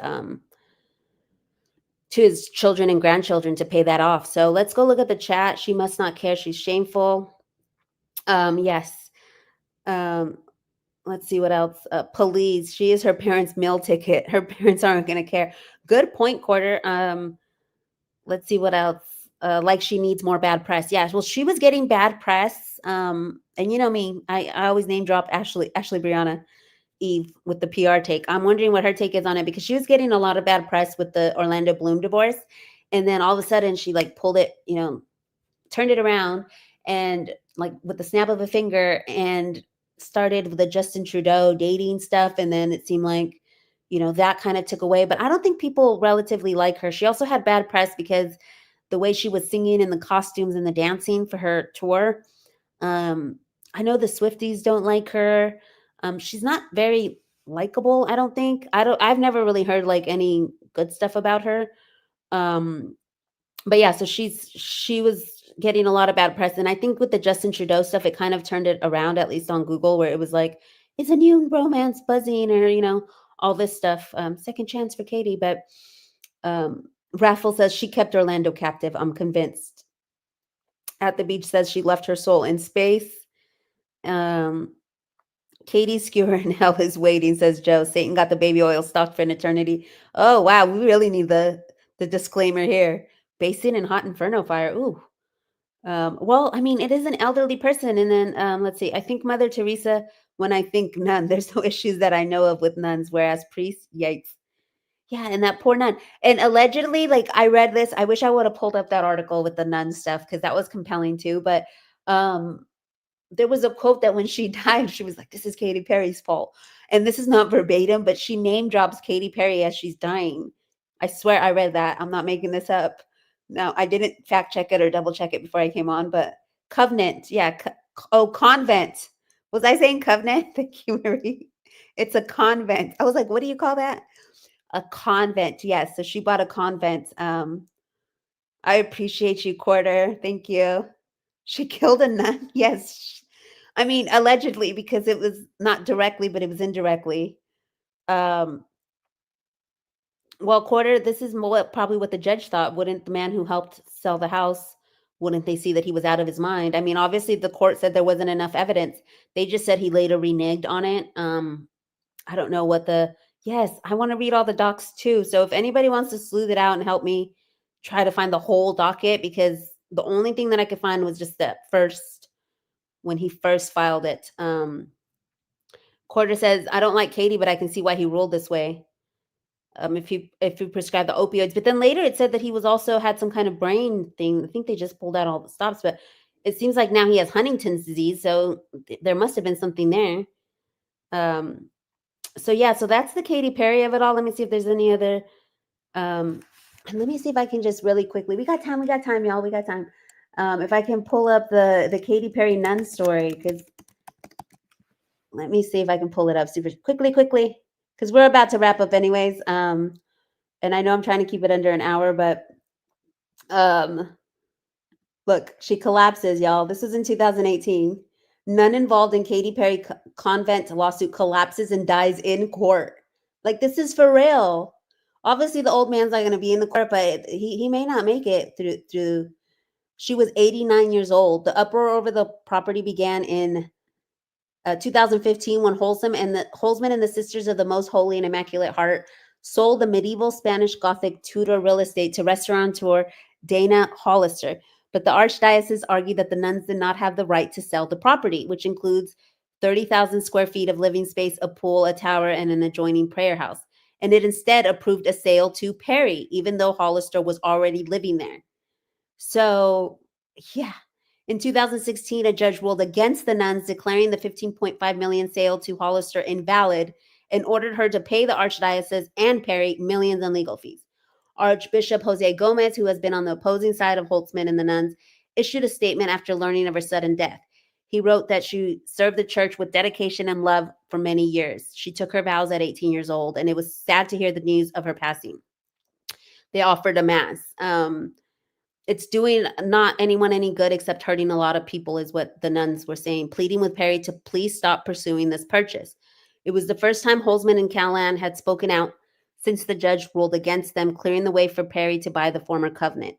children and grandchildren to pay that off. So let's go look at the chat. She must not care. She's shameful. Yes. Let's see what else. Police. She is her parents' meal ticket. Her parents aren't going to care. Good point, Quarter. Let's see what else. Like she needs more bad press. Yeah. Well, she was getting bad press. And you know me, I always name drop Ashley Brianna Eve with the PR take. I'm wondering what her take is on it, because she was getting a lot of bad press with the Orlando Bloom divorce. And then all of a sudden she like pulled it, turned it around and like with the snap of a finger and started with the Justin Trudeau dating stuff. And then it seemed like, that kind of took away. But I don't think people relatively like her. She also had bad press because the way she was singing and the costumes and the dancing for her tour. I know the Swifties don't like her. She's not very likable, I don't think. I've never really heard like any good stuff about her. But yeah, so she was getting a lot of bad press. And I think with the Justin Trudeau stuff, it kind of turned it around, at least on Google, where it was like, it's a new romance buzzing, or, all this stuff. Second chance for Katy. But Raffle says she kept Orlando captive. I'm convinced. At the Beach says she left her soul in space. Katie's skewer in hell is waiting, says Joe. Satan got the baby oil stocked for an eternity. Oh, wow. We really need the disclaimer here. Basin and hot inferno fire. Ooh. Well, I mean, it is an elderly person. And then let's see. I think Mother Teresa, when I think nun, there's no issues that I know of with nuns, whereas priests, yikes. Yeah, and that poor nun. And allegedly, like I read this, I wish I would have pulled up that article with the nun stuff, because that was compelling too. But there was a quote that when she died, she was like, this is Katy Perry's fault. And this is not verbatim, but she name drops Katy Perry as she's dying. I swear I read that. I'm not making this up. No, I didn't fact check it or double check it before I came on, but covenant. Yeah. Convent. Was I saying covenant? Thank you, Marie. It's a convent. I was like, what do you call that? A convent. Yes. So she bought a convent. I appreciate you, Quarter. Thank you. She killed a nun. Yes. I mean, allegedly, because it was not directly, but it was indirectly. Well, Quarter, this is probably what the judge thought. Wouldn't the man who helped sell the house, wouldn't they see that he was out of his mind? I mean, obviously the court said there wasn't enough evidence. They just said he later reneged on it. I don't know what yes, I want to read all the docs too. So if anybody wants to sleuth it out and help me try to find the whole docket, because the only thing that I could find was just that when he first filed it. Quarter says, I don't like Katy, but I can see why he ruled this way. If he prescribed the opioids. But then later it said that he was also had some kind of brain thing. I think they just pulled out all the stops, but it seems like now he has Huntington's disease. So there must have been something there. So yeah, so that's the Katy Perry of it all. Let me see if there's any other, and let me see if I can just really quickly, we got time, y'all. We got time. If I can pull up the Katy Perry nun story, because let me see if I can pull it up super quickly. because we're about to wrap up anyways. And I know I'm trying to keep it under an hour, but um, look, she collapses, y'all. This was in 2018. Nun involved in Katy Perry convent lawsuit collapses and dies in court. Like, this is for real. Obviously, the old man's not going to be in the court, but he may not make it through. She was 89 years old. The uproar over the property began in 2015 when Holzman and the Sisters of the Most Holy and Immaculate Heart sold the medieval Spanish Gothic Tudor real estate to restaurateur Dana Hollister. But the Archdiocese argued that the nuns did not have the right to sell the property, which includes 30,000 square feet of living space, a pool, a tower, and an adjoining prayer house. And it instead approved a sale to Perry, even though Hollister was already living there. So, yeah. In 2016, a judge ruled against the nuns, declaring the $15.5 million sale to Hollister invalid and ordered her to pay the Archdiocese and Perry millions in legal fees. Archbishop Jose Gomez, who has been on the opposing side of Holtzman and the nuns, issued a statement after learning of her sudden death. He wrote that she served the church with dedication and love for many years. She took her vows at 18 years old, and it was sad to hear the news of her passing. They offered a mass. It's doing not anyone any good except hurting a lot of people, is what the nuns were saying, pleading with Perry to please stop pursuing this purchase. It was the first time Holzman and Callan had spoken out since the judge ruled against them, clearing the way for Perry to buy the former convent.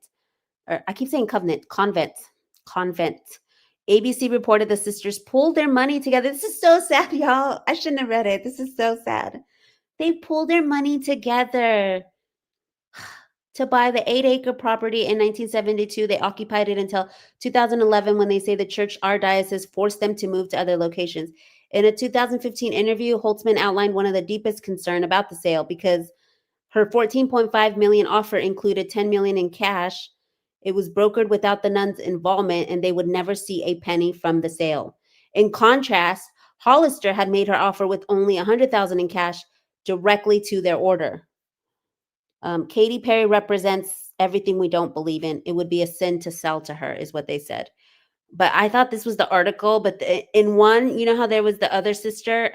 I keep saying convent. ABC reported the sisters pulled their money together. This is so sad, y'all. I shouldn't have read it. This is so sad. They pulled their money together to buy the 8-acre property in 1972. They occupied it until 2011 when they say the church archdiocese forced them to move to other locations. In a 2015 interview, Holtzman outlined one of the deepest concern about the sale because her $14.5 million offer included $10 million in cash. It was brokered without the nuns' involvement, and they would never see a penny from the sale. In contrast, Hollister had made her offer with only $100,000 in cash directly to their order. Katy Perry represents everything we don't believe in. It would be a sin to sell to her, is what they said. But I thought this was the article. But in one, you know how there was the other sister?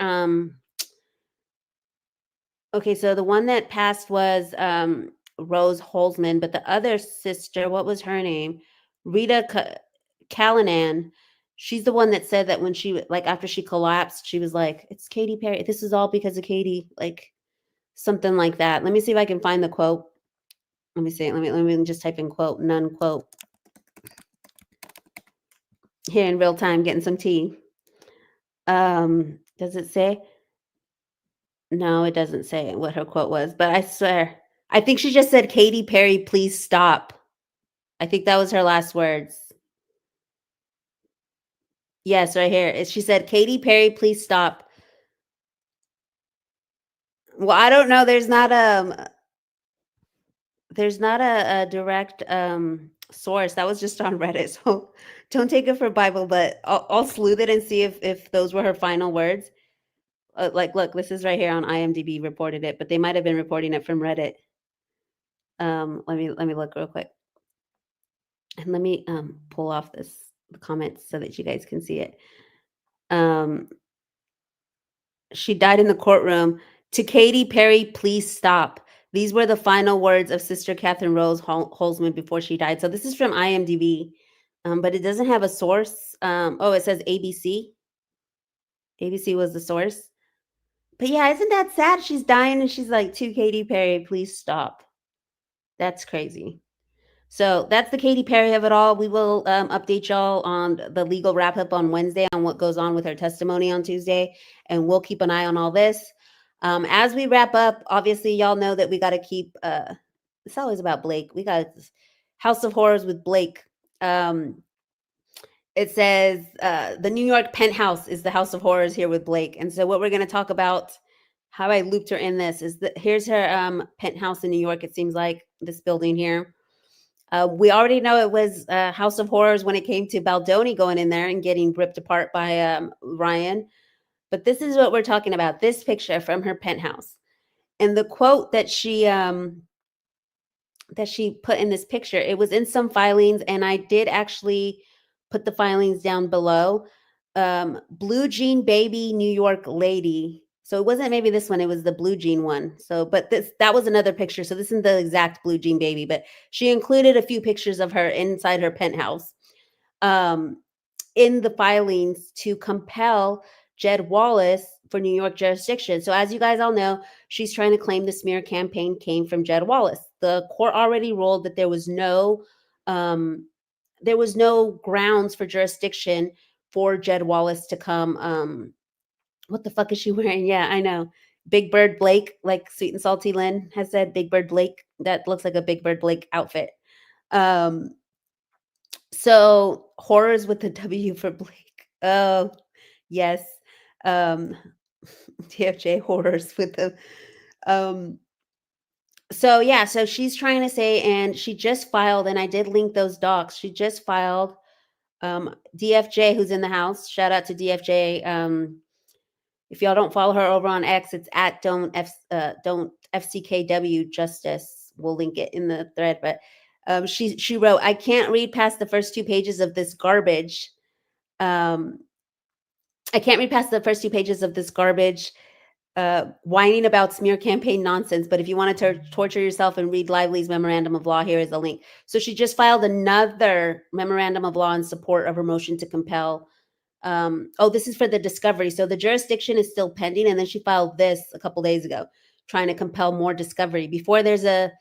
Okay, so the one that passed was Rose Holzman, but the other sister, what was her name? Rita Callanan. She's the one that said that when she, like, after she collapsed, she was like, it's Katy Perry. This is all because of Katy. Like, something like that. Let me see if I can find the quote. Let me see. Let me just type in quote, nun quote. Here in real time, getting some tea. Does it say? No, it doesn't say what her quote was, but I swear, I think she just said, Katy Perry, please stop. I think that was her last words. Yes, right here. She said, Katy Perry, please stop. Well, I don't know. There's not a direct source. That was just on Reddit. So don't take it for Bible, but I'll sleuth it and see if those were her final words. Like, look, this is right here on IMDb reported it, but they might have been reporting it from Reddit. Let me look real quick. And let me pull off the comments so that you guys can see it. She died in the courtroom. To Katy Perry, please stop. These were the final words of Sister Catherine Rose Holzman before she died. So this is from IMDb, but it doesn't have a source. Oh, it says ABC. ABC was the source. But yeah, isn't that sad? She's dying and she's like, to Katy Perry, please stop. That's crazy. So that's the Katy Perry of it all. We will update y'all on the legal wrap up on Wednesday on what goes on with her testimony on Tuesday. And we'll keep an eye on all this. As we wrap up, obviously, y'all know that we got to keep, it's always about Blake. We got House of Horrors with Blake. It says the New York penthouse is the House of Horrors here with Blake. And so what we're going to talk about, how I looped her in this, is that here's her penthouse in New York. It seems like this building here. We already know it was House of Horrors when it came to Baldoni going in there and getting ripped apart by Ryan. But this is what we're talking about, this picture from her penthouse. And the quote that she put in this picture, it was in some filings, and I did actually put the filings down below. Blue jean baby New York lady. So it wasn't maybe this one, it was the blue jean one. So, but that was another picture. So this isn't the exact blue jean baby, but she included a few pictures of her inside her penthouse in the filings to compel Jed Wallace for New York jurisdiction. So as you guys all know, she's trying to claim the smear campaign came from Jed Wallace. The court already ruled that there was no grounds for jurisdiction for Jed Wallace to come. What the fuck is she wearing? Yeah, I know. Big Bird Blake, like Sweet and Salty Lynn has said, Big Bird Blake. That looks like a Big Bird Blake outfit. So horrors with the W for Blake. Oh, yes. TFJ horrors with the so yeah, so she's trying to say, and she just filed, and I did link those docs. She just filed DFJ, who's in the house. Shout out to DFJ. If y'all don't follow her over on X, it's at don't FCKW Justice. We'll link it in the thread. But she wrote, I can't read past the first 2 pages of this garbage. I can't read past the first 2 pages of this garbage, whining about smear campaign nonsense. But if you want to torture yourself and read Lively's memorandum of law, here is a link. So she just filed another memorandum of law in support of her motion to compel. This is for the discovery. So the jurisdiction is still pending. And then she filed this a couple days ago, trying to compel more discovery before there's a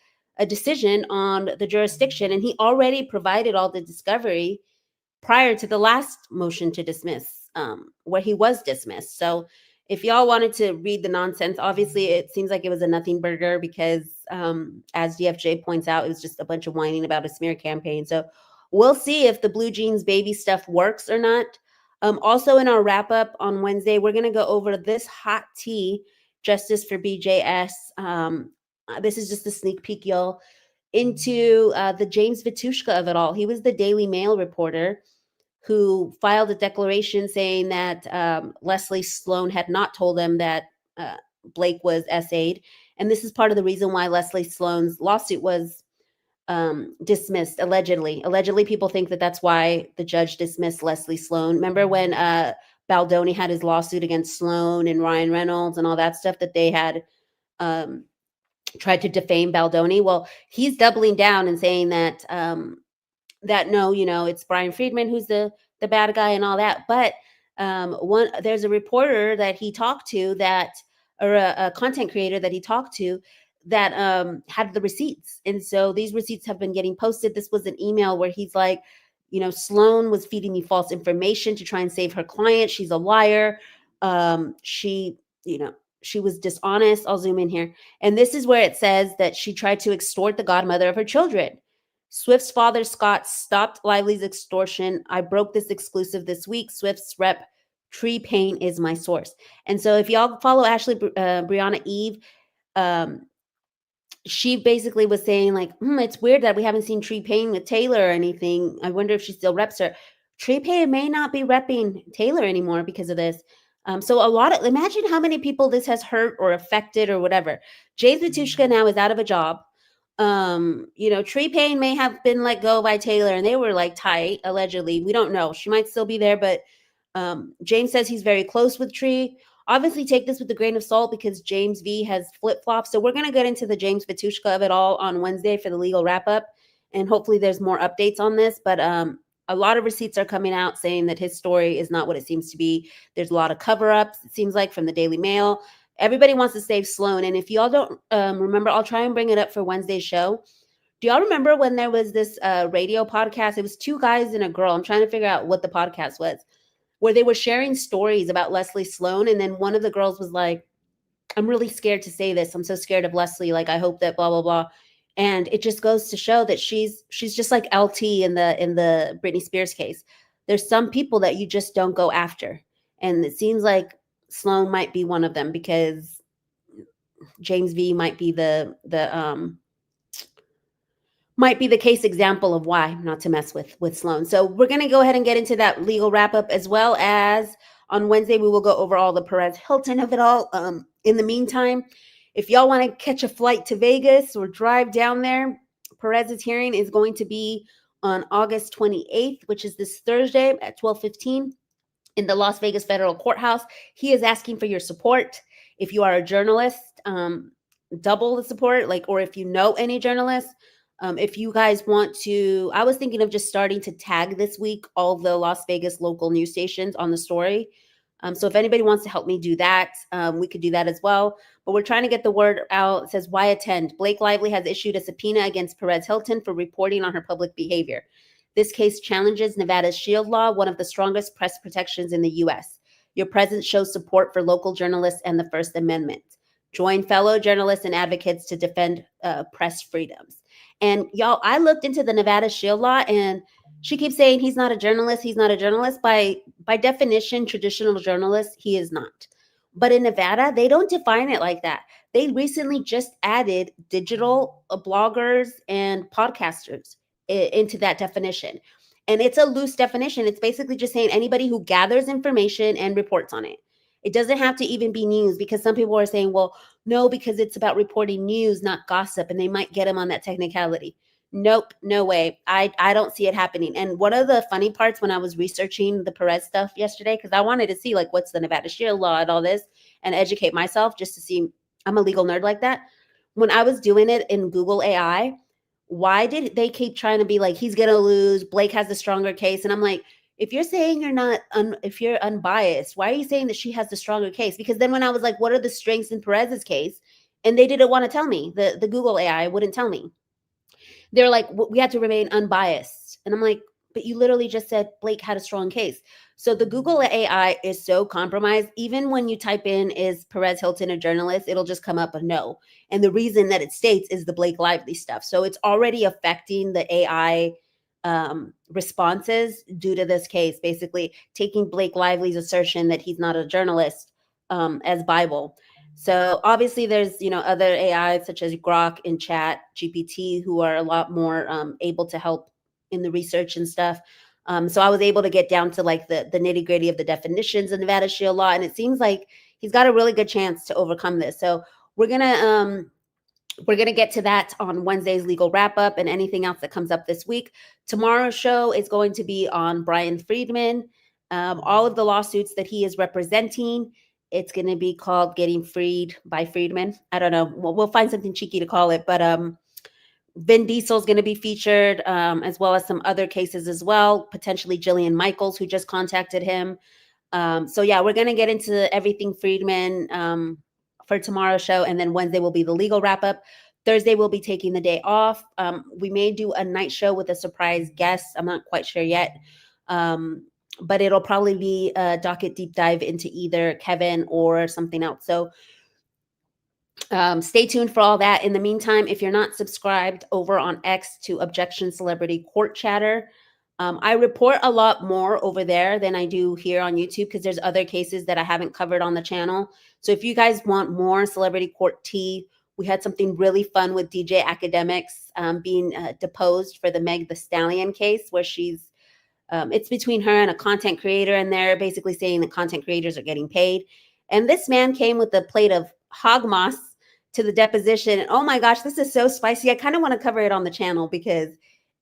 decision on the jurisdiction. And he already provided all the discovery prior to the last motion to dismiss, where he was dismissed. So if y'all wanted to read the nonsense, obviously it seems like it was a nothing burger because, as DFJ points out, it was just a bunch of whining about a smear campaign. So we'll see if the blue jeans baby stuff works or not. Also in our wrap up on Wednesday, we're going to go over this hot tea, Justice for BJS. This is just a sneak peek, y'all, into the James Vitushka of it all. He was the Daily Mail reporter who filed a declaration saying that Leslie Sloan had not told him that Blake was SA'd. And this is part of the reason why Leslie Sloan's lawsuit was dismissed, allegedly. Allegedly, people think that that's why the judge dismissed Leslie Sloan. Remember when Baldoni had his lawsuit against Sloan and Ryan Reynolds and all that stuff, that they had tried to defame Baldoni? Well, he's doubling down and saying that no, it's Brian Friedman who's the bad guy and all that. But there's a reporter that he talked to or a content creator that he talked to that had the receipts. And so these receipts have been getting posted. This was an email where he's like, Sloan was feeding me false information to try and save her client. She's a liar. She was dishonest. I'll zoom in here. And this is where it says that she tried to extort the godmother of her children. Swift's father, Scott, stopped Lively's extortion. I broke this exclusive this week. Swift's rep, Tree Payne, is my source. And so if y'all follow Ashley Brianna Eve, she basically was saying like, it's weird that we haven't seen Tree Payne with Taylor or anything. I wonder if she still reps her. Tree Payne may not be repping Taylor anymore because of this. So imagine how many people this has hurt or affected or whatever. James Vitushka now is out of a job. Tree Payne may have been let go by Taylor and they were like tight, allegedly. We don't know. She might still be there, but James says he's very close with Tree. Obviously take this with a grain of salt because James V has flip-flopped. So we're going to get into the James Vitushka of it all on Wednesday for the legal wrap-up. And hopefully there's more updates on this. But a lot of receipts are coming out saying that his story is not what it seems to be. There's a lot of cover-ups, it seems like, from the Daily Mail. Everybody wants to save Sloan. And if y'all don't remember, I'll try and bring it up for Wednesday's show. Do y'all remember when there was this radio podcast? It was 2 guys and a girl. I'm trying to figure out what the podcast was, where they were sharing stories about Leslie Sloan. And then one of the girls was like, I'm really scared to say this. I'm so scared of Leslie. Like, I hope that blah, blah, blah. And it just goes to show that she's just like LT in the Britney Spears case. There's some people that you just don't go after. And it seems like Sloan might be one of them because James V might be the case example of why not to mess with Sloan. So we're going to go ahead and get into that legal wrap up, as well as on Wednesday, we will go over all the Perez Hilton of it all. In the meantime, if y'all want to catch a flight to Vegas or drive down there, Perez's hearing is going to be on August 28th, which is this Thursday at 12:15 in the Las Vegas Federal Courthouse. He is asking for your support. If you are a journalist, double the support, like, or if you know any journalists, if you guys want to, I was thinking of just starting to tag this week all the Las Vegas local news stations on the story. So if anybody wants to help me do that, we could do that as well. But we're trying to get the word out. It says, why attend? Blake Lively has issued a subpoena against Perez Hilton for reporting on her public behavior. This case challenges Nevada's SHIELD law, one of the strongest press protections in the U.S. Your presence shows support for local journalists and the First Amendment. Join fellow journalists and advocates to defend press freedoms. And y'all, I looked into the Nevada SHIELD law, and she keeps saying he's not a journalist. He's not a journalist. By definition, traditional journalist, he is not. But in Nevada, they don't define it like that. They recently just added digital bloggers and podcasters into that definition. And it's a loose definition. It's basically just saying anybody who gathers information and reports on it. It doesn't have to even be news, because some people are saying, well, no, because it's about reporting news, not gossip, and they might get them on that technicality. Nope, no way. I don't see it happening. And one of the funny parts when I was researching the Perez stuff yesterday, because I wanted to see like what's the Nevada SHIELD law and all this and educate myself just to see, I'm a legal nerd like that. When I was doing it in Google AI, why did they keep trying to be like, he's going to lose, Blake has the stronger case? And I'm like, if you're saying you're not, if you're unbiased, why are you saying that she has the stronger case? Because then when I was like, what are the strengths in Perez's case? And they didn't want to tell me. The Google AI wouldn't tell me. They're like, we have to remain unbiased. And I'm like, but you literally just said Blake had a strong case. So the Google AI is so compromised. Even when you type in, is Perez Hilton a journalist? It'll just come up a no. And the reason that it states is the Blake Lively stuff. So it's already affecting the AI responses due to this case, basically taking Blake Lively's assertion that he's not a journalist as Bible. So obviously there's, other AIs such as Grok and Chat GPT who are a lot more able to help in the research and stuff. So I was able to get down to like the nitty gritty of the definitions of Nevada SHIELD law. And it seems like he's got a really good chance to overcome this. So we're going to get to that on Wednesday's legal wrap up and anything else that comes up this week. Tomorrow's show is going to be on Brian Friedman, all of the lawsuits that he is representing. It's going to be called Getting Freed by Friedman. I don't know. We'll find something cheeky to call it. But Vin Diesel is going to be featured, as well as some other cases as well. Potentially Jillian Michaels, who just contacted him. So yeah, we're going to get into everything Friedman for tomorrow's show. And then Wednesday will be the legal wrap up. Thursday, we'll be taking the day off. We may do a night show with a surprise guest. I'm not quite sure yet. But it'll probably be a docket deep dive into either Kevin or something else. So stay tuned for all that. In the meantime, if you're not subscribed over on X to Objection Celebrity Court Chatter, I report a lot more over there than I do here on YouTube, because there's other cases that I haven't covered on the channel. So if you guys want more celebrity court tea, we had something really fun with DJ Academics being deposed for the Meg Thee Stallion case, where she's it's between her and a content creator, and they're basically saying that content creators are getting paid. And this man came with a plate of hog moss to the deposition. And oh my gosh, this is so spicy. I kind of want to cover it on the channel because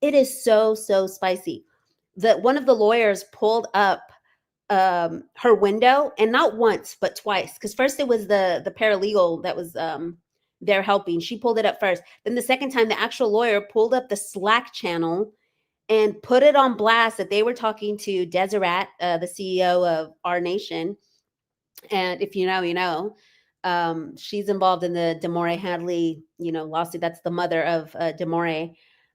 it is so spicy. One of the lawyers pulled up her window, and not once, but twice. Because first it was the paralegal that was there helping. She pulled it up first. Then the second time, the actual lawyer pulled up the Slack channel and put it on blast that they were talking to Deseret, the CEO of Our Nation. And if you know, you know. She's involved in the DeMore Hadley, lawsuit. That's the mother of DeMore.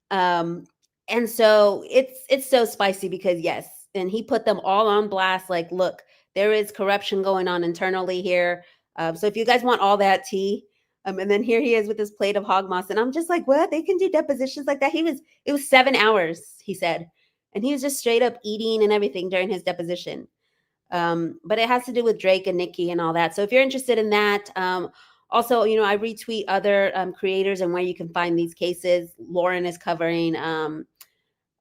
And so it's so spicy because yes, and he put them all on blast. Like, look, there is corruption going on internally here. So if you guys want all that tea, and then here he is with this plate of hog moss, and I'm just like, what? They can do depositions like that? It was 7 hours, he said, and he was just straight up eating and everything during his deposition. But it has to do with Drake and Nicki and all that. So if you're interested in that, also, I retweet other creators and where you can find these cases. Lauren is covering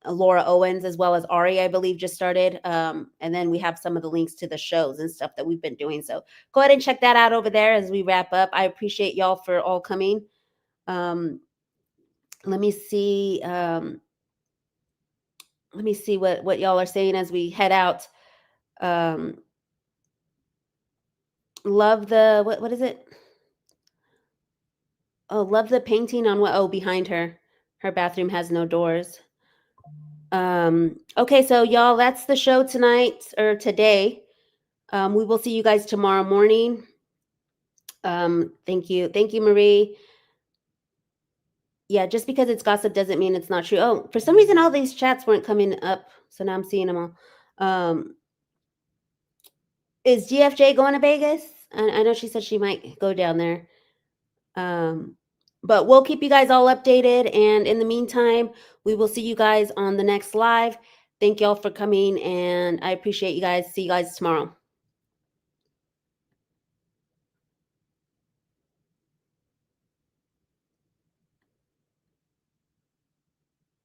Laura Owens, as well as Ari, I believe, just started. And then we have some of the links to the shows and stuff that we've been doing. So go ahead and check that out over there as we wrap up. I appreciate y'all for all coming. Let me see. Let me see what y'all are saying as we head out. Love the what is it? Oh, love the painting on what? Oh, behind her. Her bathroom has no doors. Okay, so y'all, that's the show tonight or today. We will see you guys tomorrow morning. Thank you. Thank you, Marie. Yeah, just because it's gossip doesn't mean it's not true. Oh, for some reason all these chats weren't coming up, so now I'm seeing them all. Is GFJ going to Vegas? I know she said she might go down there. But we'll keep you guys all updated. And in the meantime, we will see you guys on the next live. Thank y'all for coming, and I appreciate you guys. See you guys tomorrow.